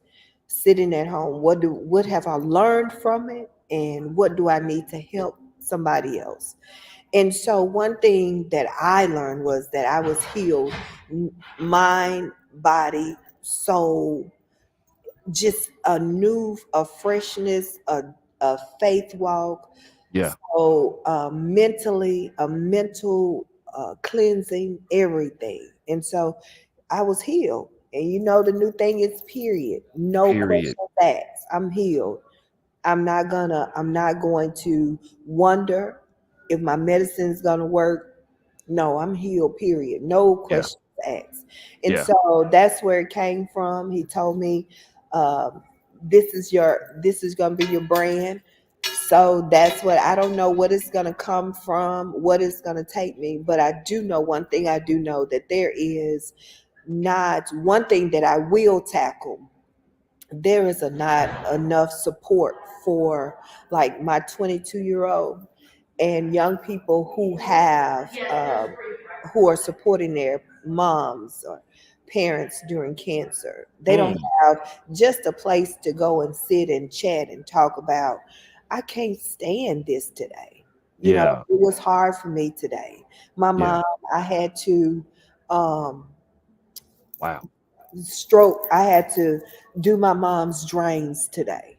sitting at home. What have I learned from it, and what do I need to help somebody else? And so one thing that I learned was that I was healed, mind, body, soul, just a freshness, a faith walk. Yeah. So mentally, a mental cleansing, everything. And so I was healed. And you know the new thing is period. No Period. questions asked. I'm healed. I'm not going to wonder if my medicine is gonna work. No, I'm healed, period. No Yeah. questions asked. And Yeah. so that's where it came from. He told me, um, this is gonna be your brand. So that's what I don't know what it's gonna come from, what it's gonna take me, but I do know one thing I do know that there is not one thing that I will tackle. There is not enough support for like my 22-year-old and young people who have who are supporting their moms or parents during cancer. They don't Mm. have just a place to go and sit and chat and talk about, I can't stand this today. You know, Yeah. it was hard for me today. My Yeah. mom, I had to um Wow. I had to do my mom's drains today.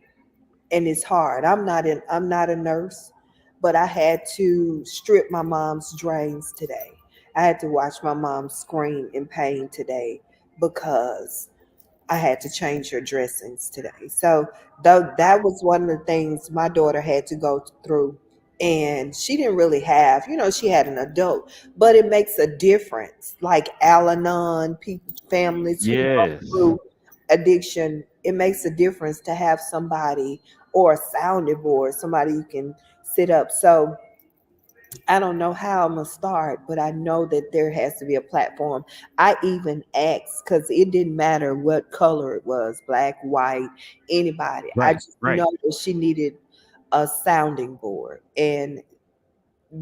And it's hard. I'm not a nurse, but I had to strip my mom's drains today. I had to watch my mom scream in pain today because I had to change her dressings today. So though that was one of the things my daughter had to go through. And she didn't really have, she had an adult, but it makes a difference. Like Al-Anon, people, families who go Yes. through addiction, it makes a difference to have somebody or a sounding board, somebody you can sit up. So I don't know how I'm gonna start, but I know that there has to be a platform. I even asked because it didn't matter what color it was, black, white, anybody. I Right. just Right. know that she needed a sounding board, and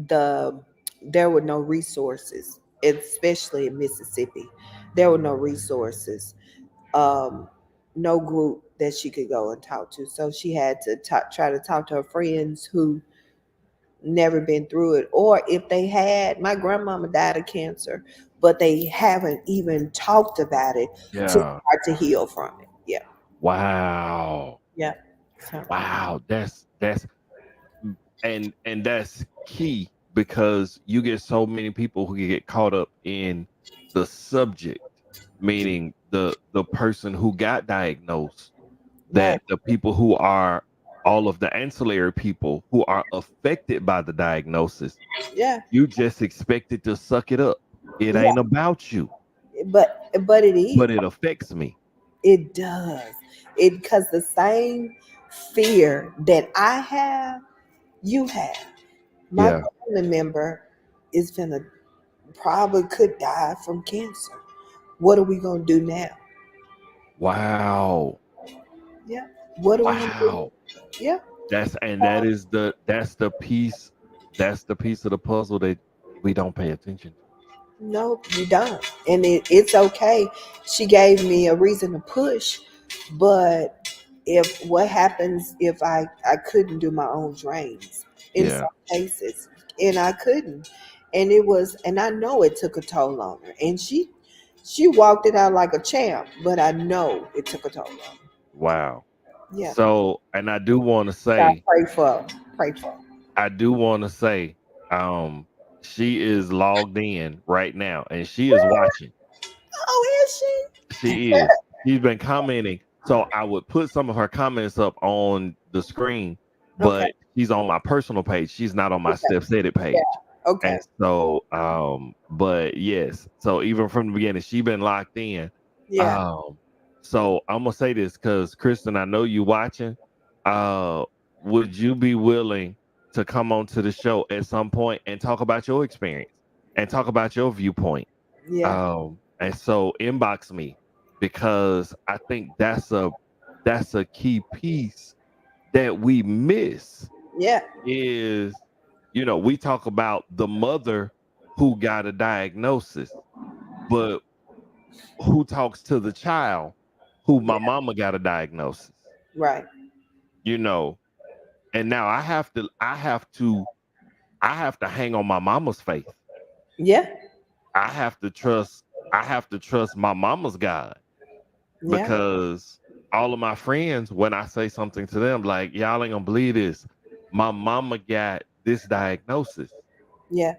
the there were no resources, especially in Mississippi. There were no resources, um, no group that she could go and talk to. So she had to try to talk to her friends who never been through it, or if they had, my grandmama died of cancer, but they haven't even talked about it to Yeah. start to heal from it. Yeah, Wow. yeah. So Wow. That's and that's key because you get so many people who get caught up in the subject, meaning the person who got diagnosed, right, that the people who are all of the ancillary people who are affected by the diagnosis, yeah, you just expected to suck it up. It yeah. ain't about you, But it is. but it affects me. It does. It because the same fear that I have, you have. My Yeah. family member is gonna probably could die from cancer. What are we gonna do now? Wow. Yeah. What are we gonna do? Wow. Yeah. That's the piece of the puzzle that we don't pay attention to. No, you don't. And it's okay. She gave me a reason to push, but if what happens if I couldn't do my own drains in Yeah. some cases, and I couldn't, and it was, and I know it took a toll on her, and she walked it out like a champ, but I know it took a toll on her. Wow. Yeah, So, and I pray for her. I do want to say, um, she is logged in right now and she is watching. Oh, is she? She is. She's been commenting. So I would put some of her comments up on the screen, Okay. but she's on my personal page. She's not on my Okay. StepSaidIt page. Yeah. Okay. And so, but yes, so even from the beginning, she been locked in. Yeah. Um, so I'm gonna say this because Kristen, I know you watching. Uh, would you be willing to come onto the show at some point and talk about your experience and talk about your viewpoint? Yeah. And so inbox me because I think that's a key piece that we miss Yeah. is, we talk about the mother who got a diagnosis, but who talks to the child who my Yeah. mama got a diagnosis, Right. you know, and now I have to hang on my mama's faith. Yeah. I have to trust I have to trust my mama's God Yeah. because all of my friends, when I say something to them, like, y'all ain't gonna believe this. My mama got this diagnosis. Yeah.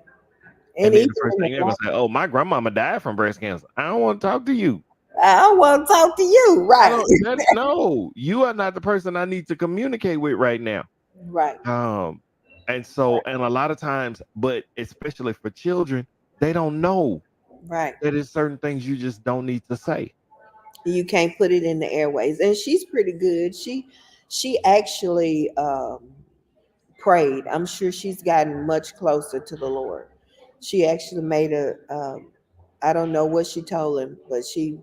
And And then even the first in the thing they're gonna say, oh, my grandmama died from breast cancer. I don't want to talk to you. I want to talk to you. I Right. don't that no, you are not the person I need to communicate with right now. Right. Um, and so, and a lot of times, but especially for children, they don't know Right. that there's certain things you just don't need to say. You can't put it in the airways. And she's pretty good. She actually prayed. I'm sure she's gotten much closer to the Lord. She actually made a I don't know what she told him, but she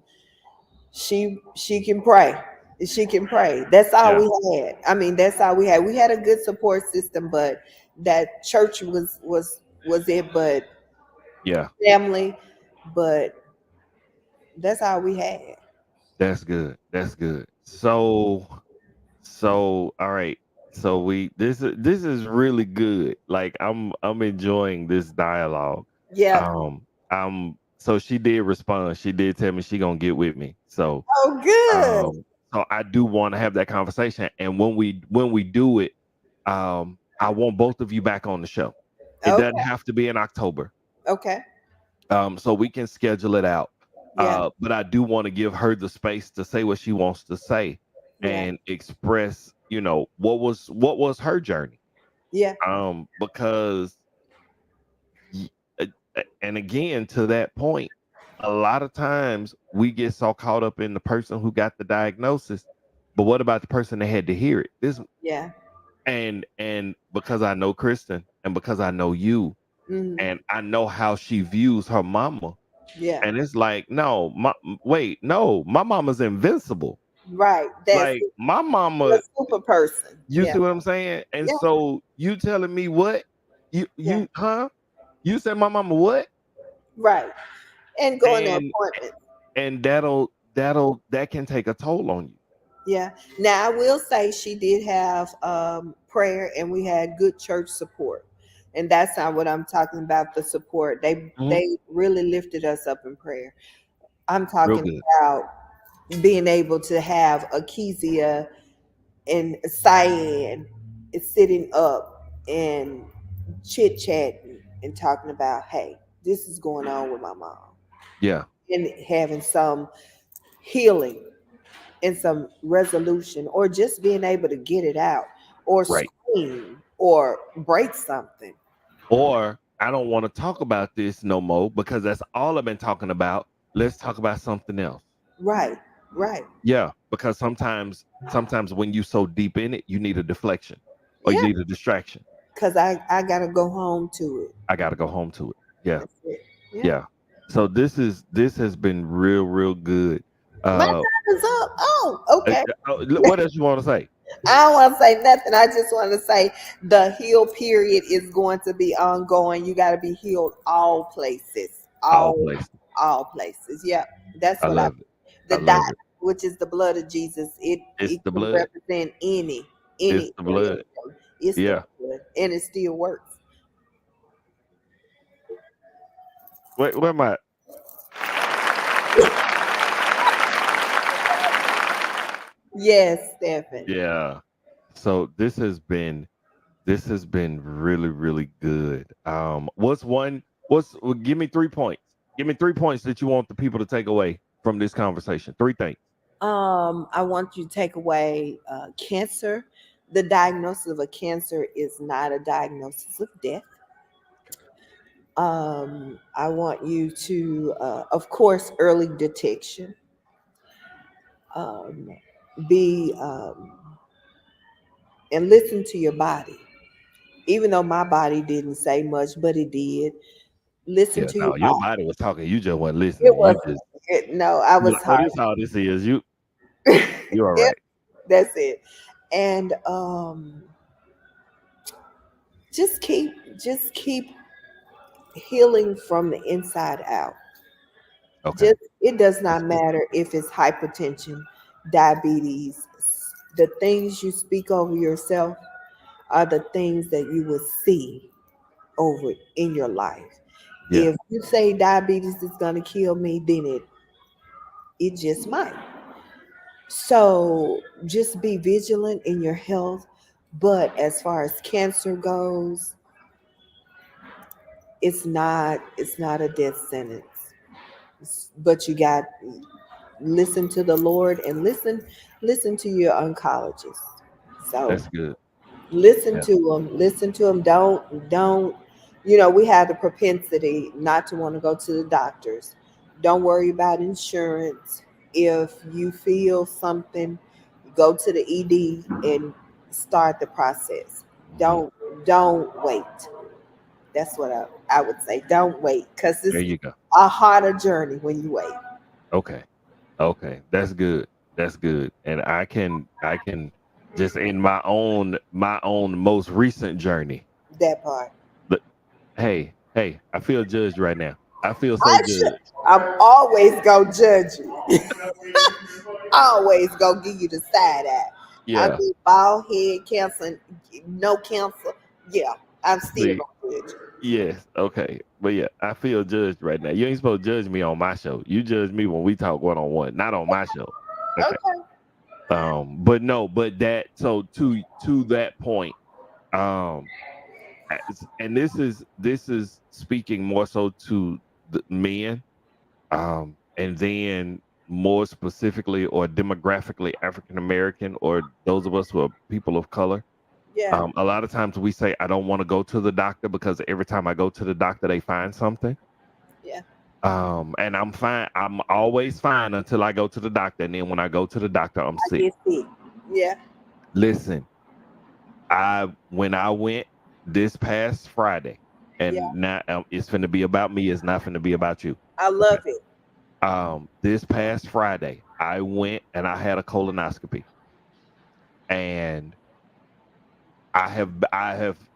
can pray. She can pray. That's all Yeah, we had. I mean, that's all we had. We had a good support system, but that church was it, but yeah. family, but that's all we had. That's good. That's good. So all right. So this is really good. Like I'm enjoying this dialogue. Yeah. So she did respond. She did tell me she gonna get with me. Oh, good. So I do want to have that conversation. And when we do it, I want both of you back on the show. It doesn't Okay. have to be in October. Okay. So we can schedule it out. Yeah. But I do want to give her the space to say what she wants to say Yeah. and express, what was her journey. Yeah. Because y- and again, to that point, a lot of times we get so caught up in the person who got the diagnosis, but what about the person that had to hear it? This Yeah. and because I know Kristen and because I know you Mm. and I know how she views her mama. Yeah. And it's like, no, wait, no, my mama's invincible. Right. That's Like my the mama, super person. you Yeah. see what I'm saying? And Yeah. so you telling me what? You Yeah. you huh? You said my mama what? Right. And going to And appointment. that can take a toll on you. Yeah. Now I will say she did have prayer and we had good church support. And that's not what I'm talking about, the support. They Mhm. they really lifted us up in prayer. I'm Real talking good. about being able to have a Kezia and Cyan is sitting up and chit chatting and talking about, hey, this is going on with my mom, Yeah, and having some healing and some resolution, or just being able to get it out, or right. scream, or break something. Or I don't want to talk about this no more because that's all I've been talking about. Let's talk about something else. Right, right. Yeah, because sometimes when you so deep in it, you need a deflection or you Yeah, need a distraction. because I got to go home to it. I got to go home to it. Yeah, That's it. Yeah. yeah. So this has been real, real good. My Uh, time is up. Oh, okay. what else you want to say? I don't want to say nothing. I just want to say the heal period is going to be ongoing. You got to be healed all places, All places. all places. Yeah, that's I what I. love it. The I dot, love it. which is the blood of Jesus. It It's it the can blood. represent It's any the area. blood. It's the Yeah. blood, and it still works. Where am I? Yes, Stephen. Yeah. So this has been really, really good. Give me 3 points. Give me 3 points that you want the people to take away from this conversation. Three things. I want you to take away cancer. The diagnosis of a cancer is not a diagnosis of death. I want you to, of course, early detection. Um, be and listen to your body. Even though my body didn't say much, but it did. Listen Yeah, to your no, your body. body was talking. You just weren't It listening. was You just no, I you was like, oh, hard. this all this is. You all It, right. that's it. And just keep healing from the inside out. Okay, Just it does that's not good. matter if it's hypertension, diabetes. The things you speak over yourself are the things that you will see over in your life. Yeah, If you say diabetes is gonna kill me, then it just might. So just be vigilant in your health. But as far as cancer goes, it's not a death sentence. But you got listen to the Lord and listen to your oncologist. So that's good. listen Yeah, to them. Listen to them. Don't. We have the propensity not to want to go to the doctors. Don't worry about insurance. If you feel something, go to the ED and start the process. hmm Don't wait. That's what I would say. Don't wait because there it's you go. a harder journey when you wait. Okay, okay, that's good. That's good. And I can just in my own most recent journy. That part. But hey, I feel judged right now. I feel so I should. judged. I'm always gonna judge you. Always gonna give you the side eye. I Yeah. mean, bald head cancer, no cancer. Yeah, I'm still See, gonna judge yes, okay. But yeah, I feel judged right now. You ain't supposed to judge me on my show. You judge me when we talk one on one, not on my show. you. Okay. Okay. But no, but that so to that point, um and this is speaking more so to the men, and then more specifically or demographically African American or those of us who are people of color. Yeah. A lot of times we say I don't want to go to the doctor because every time I go to the doctor they find something. Yeah. And I'm fine. I'm always fine until I go to the doctor, and then when I go to the doctor, I'm I sick. get sick. Yeah. Listen, I when I went this past Friday, Yeah. and now it's finna be about me. It's not finna be about you. I Okay. love it. This past Friday, I went and I had a colonoscopy, and I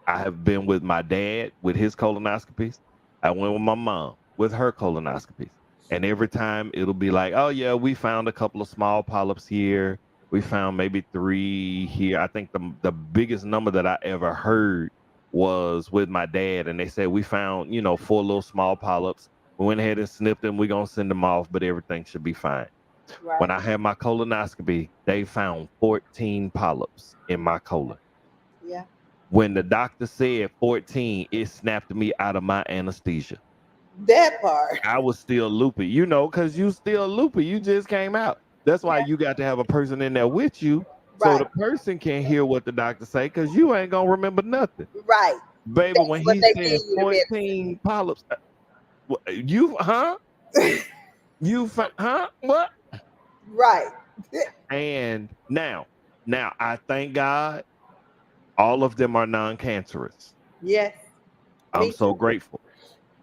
have been with my dad with his colonoscopies. I went with my mom with her colonoscopies. And every time it'll be like, oh yeah, we found a couple of small polyps here. We found maybe three here. I think the biggest number that I ever heard was with my dad, and they said we found, four little small polyps. We went ahead and snipped them. We're gonna send them off, but everything should be fine. When Right. I had my colonoscopy, they found 14 polyps in my colon. Yeah. When the doctor said 14, it snapped me out of my anesthesia. That part. I was still loopy, because you still loopy. You just came out. That's why Yeah. you got to have a person in there with you so Right. the person can hear what the doctor say because you ain't going to remember nothing. Right. Baby, That's when what he they give said you the 14 polyps, you, huh? medicine. Huh? What? Right. And now I thank God all of them are non cancerous. Yes. I'm Me so too. grateful,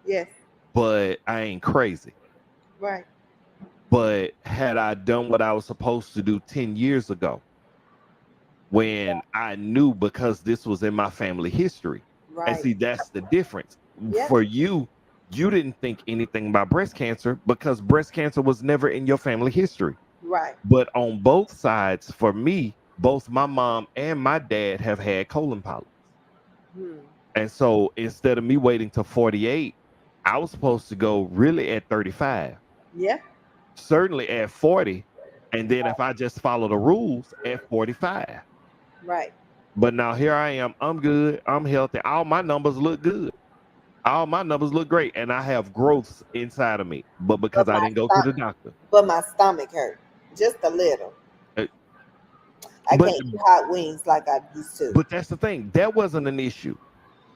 Yes. but I ain't crazy. Right. But had I done what I was supposed to do 10 years ago, when I knew because this was in my family history, and Right. see, that's the difference. Yeah. For you didn't think anything about breast cancer because breast cancer was never in your family history. Right. But on both sides, for me, both my mom and my dad have had colon polyps. Hmm. And so instead of me waiting to 48, I was supposed to go really at 35, Yeah. certainly at 40, and then if I just follow the rules at 45. Right. But now here I am. I'm good. I'm healthy. All my numbers look good. All my numbers look great. And I have growths inside of me. But because But I my didn't go to the stomach, doctor. but my stomach hurt. just a little. Uh, I But can't eat hot wings like I used to. that's the thing. That wasn't an issue.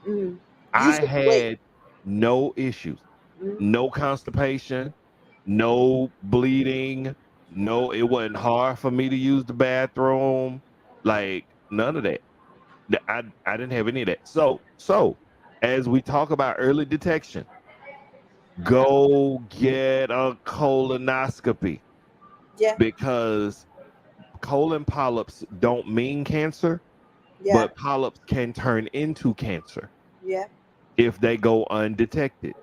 Mm. I Usually wait. had no issues, Mm. no constipation, no bleeding, no. It wasn't hard for me to use the bathroom, like none of that. I didn't have any of that. So as we talk about early detection, go get a colonoscopy Yeah, because colon polyps don't mean cancer, yeah, but polyps can turn into cancer yeah. if they go undetected,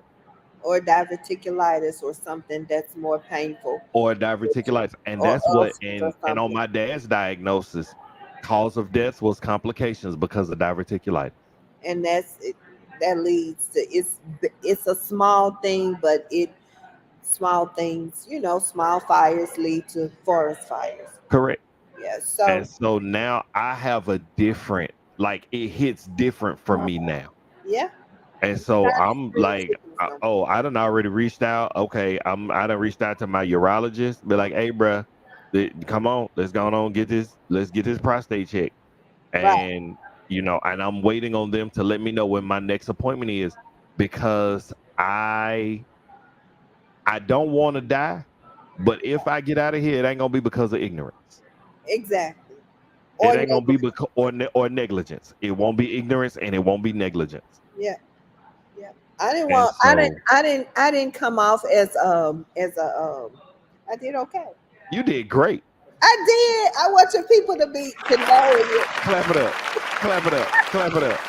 Or diverticulitis or something that's more painful, or diverticulitis. And or that's what, ulcers or and on something. my dad's diagnosis, cause of death was complications because of diverticulitis. And that leads to it's a small thing, but it small things, small fires lead to forest fires. Correct. Yeah. So And so now I have a different, like it hits different for me now. yeah, And so try these I'm green like, chickens though. oh, I done already reached out. Okay, I done reached out to my urologist. Be like, hey, bruh, come on, let's go on get this. Let's get this prostate check. Right. And and I'm waiting on them to let me know when my next appointment is because I don't want to die. But if I get out of here, it ain't gonna be because of ignorance. Exactly. It Or ain't gonna be negligence. because or negligence. It won't be ignorance and it won't be negligence. Yeah. Yeah. I didn't And want. I didn't. so I didn't. I didn't come off as a. I did okay. you did great. I did. I want your people to know it. Clap it up. Clap it up. Clap it up.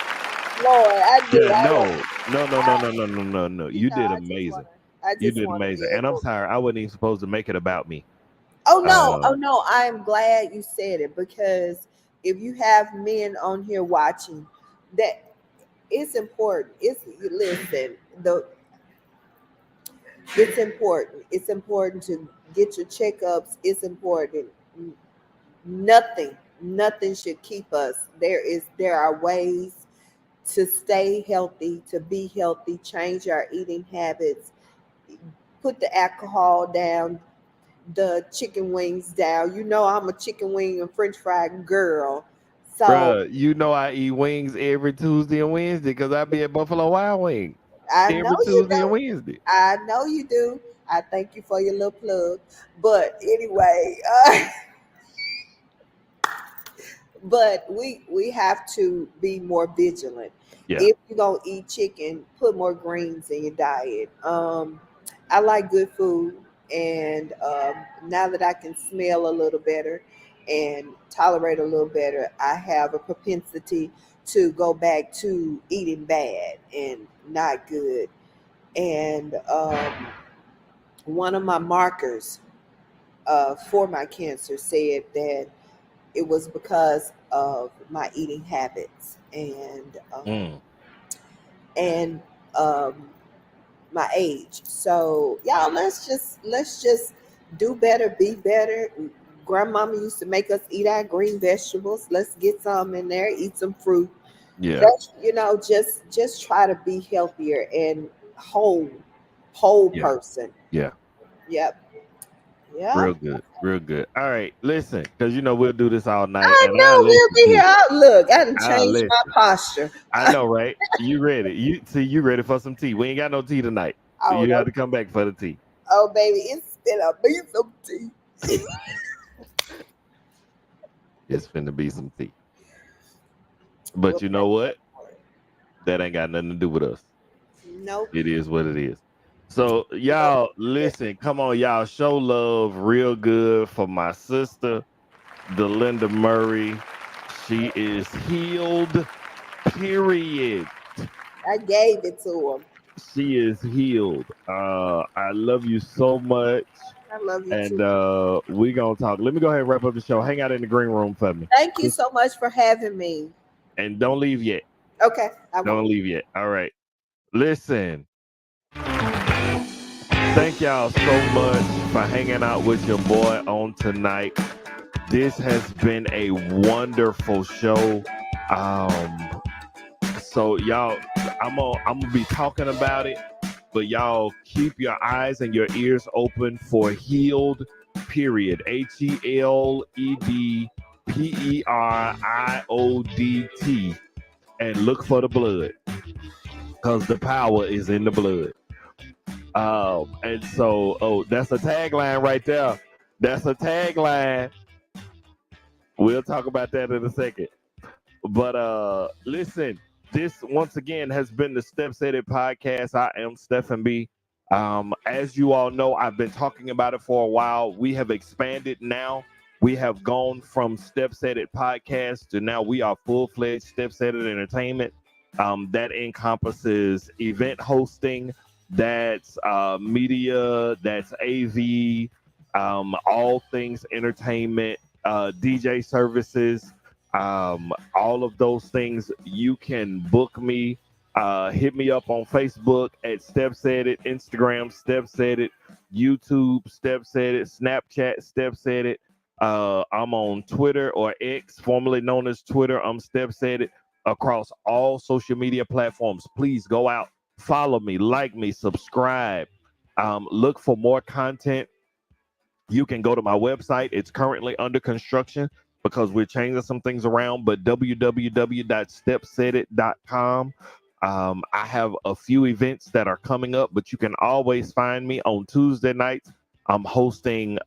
Lord, I did. Yeah, I want. no, no, no, no, no, no, no, no, no. You did I just want amazing. to. I You just did want to amazing. be And I'm able. sorry, I wasn't even supposed to make it about me. Oh no! Uh Oh no! I am glad you said it because if you have men on here watching, that it's important. It's listen. It's important. It's important to get your checkups. It's important. Nothing, nothing should keep us. There are ways to stay healthy, to be healthy, change our eating habits, put the alcohol down, the chicken wings down. I'm a chicken wing and French fry girl. So Bruh, I eat wings every Tuesday and Wednesday because I be at Buffalo Wild Wings I know every you Tuesday and do. Wednesday. I know you do. I thank you for your little plug. But anyway, but we have to be more vigilant. Yeah. If you're gonna eat chicken, put more greens in your diet. I like good food, and now that I can smell a little better and tolerate a little better, I have a propensity to go back to eating bad and not good. And one of my markers for my cancer said that it was because of my eating habits Mm. and um, my age. So y'all, let's just do better, be better. Grandmama used to make us eat our green vegetables. Let's get some in there, eat some fruit. Yeah. Just try to be healthier and whole Yeah. person. Yeah. Yep. Yeah. Real good. Real good. All right. Listen, because we'll do this all night I and I'll know we'll listen be to here. it. Look, I done I'll changed my listen. posture. I know, right? You ready. You ready for some tea. We ain't got no tea tonight. So Oh, you have no. to come back for the tea. Oh, baby, it's been a beef some tea. It's finna be some tea. We'll But you know thank what? God for it. That ain't got nothing to do with us. Nope. It is what it is. So y'all listen, come on, y'all show love real good for my sister, Delinda Murray. She is healed. Period. I gave it to him. She is healed. I love you so much. I love you And too. we gonna talk. Let me go ahead and wrap up the show. Hang out in the green room for me. Thank you so much for having me. And don't leave yet. Okay, I Don't won't. leave yet. All right. Listen. Thank y'all so much for hanging out with your boy on tonight. This has been a wonderful show. Um, so y'all, I'm gonna be talking about it, but y'all keep your eyes and your ears open for Healed period. HELEDPERIODT. And look for the blood, because the power is in the blood. And so, oh, that's a tagline right there. That's a tagline. We'll talk about that in a second. But listen, this once again has been the StepSaidIt podcast. I am Stephen B. As you all know, I've been talking about it for a while. We have expanded now. We have gone from StepSaidIt podcast to now we are full-fledged StepSaidIt Entertainment. That encompasses event hosting, that's media, that's AV, all things entertainment, DJ services, all of those things. You can book me, hit me up on Facebook at StepSaidIt, Instagram StepSaidIt, YouTube StepSaidIt, Snapchat StepSaidIt. I'm on Twitter, or X, formerly known as Twitter. I'm StepSaidIt across all social media platforms. Please go out, follow me, like me, subscribe, look for more content. You can go to my website. It's currently under construction because we're changing some things around, but www.stepsaidit.com. I have a few events that are coming up, but you can always find me on Tuesday nights. I'm hosting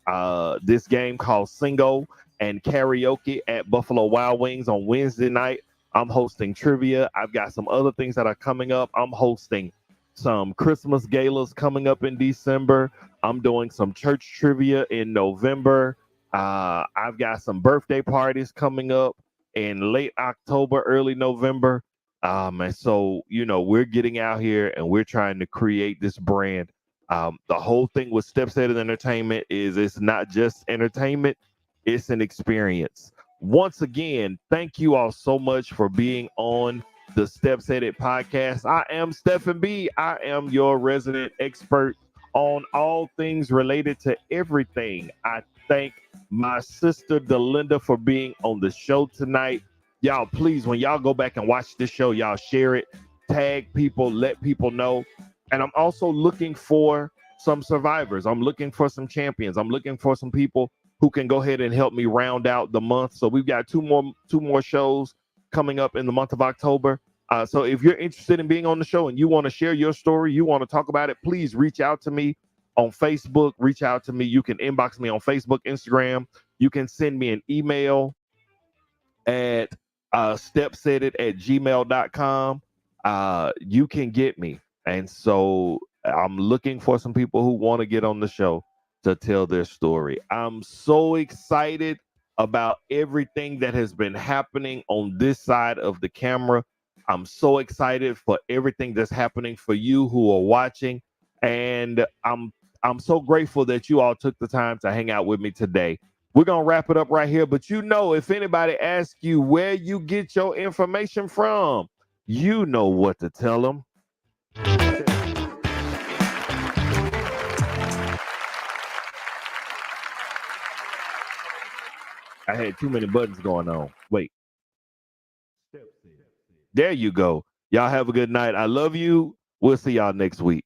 this game called Single and Karaoke at Buffalo Wild Wings on Wednesday night. I'm hosting trivia. I've got some other things that are coming up. I'm hosting some Christmas galas coming up in December. I'm doing some church trivia in November. I've got some birthday parties coming up in late October, early November. And so, we're getting out here and we're trying to create this brand. The whole thing with StepSaidIt Entertainment is it's not just entertainment, it's an experience. Once again, thank you all so much for being on the StepSaidIt podcast. I am Stephen B. I am your resident expert on all things related to everything. I thank my sister Delinda for being on the show tonight. Y'all, please, when y'all go back and watch this show, y'all share it, tag people, let people know. And I'm also looking for some survivors. I'm looking for some champions. I'm looking for some people who can go ahead and help me round out the month. So we've got two more shows coming up in the month of October. So if you're interested in being on the show and you want to share your story, you want to talk about it, please reach out to me on Facebook. Reach out to me. You can inbox me on Facebook, Instagram. You can send me an email at stepsaidit@gmail.com. You can get me. And so I'm looking for some people who want to get on the show to tell their story. I'm so excited about everything that has been happening on this side of the camera. I'm so excited for everything that's happening for you who are watching. And I'm so grateful that you all took the time to hang out with me today. We're going to wrap it up right here. But if anybody asks you where you get your information from, you know what to tell them. I had too many buttons going on. Wait. There you go. Y'all have a good night. I love you. We'll see y'all next week.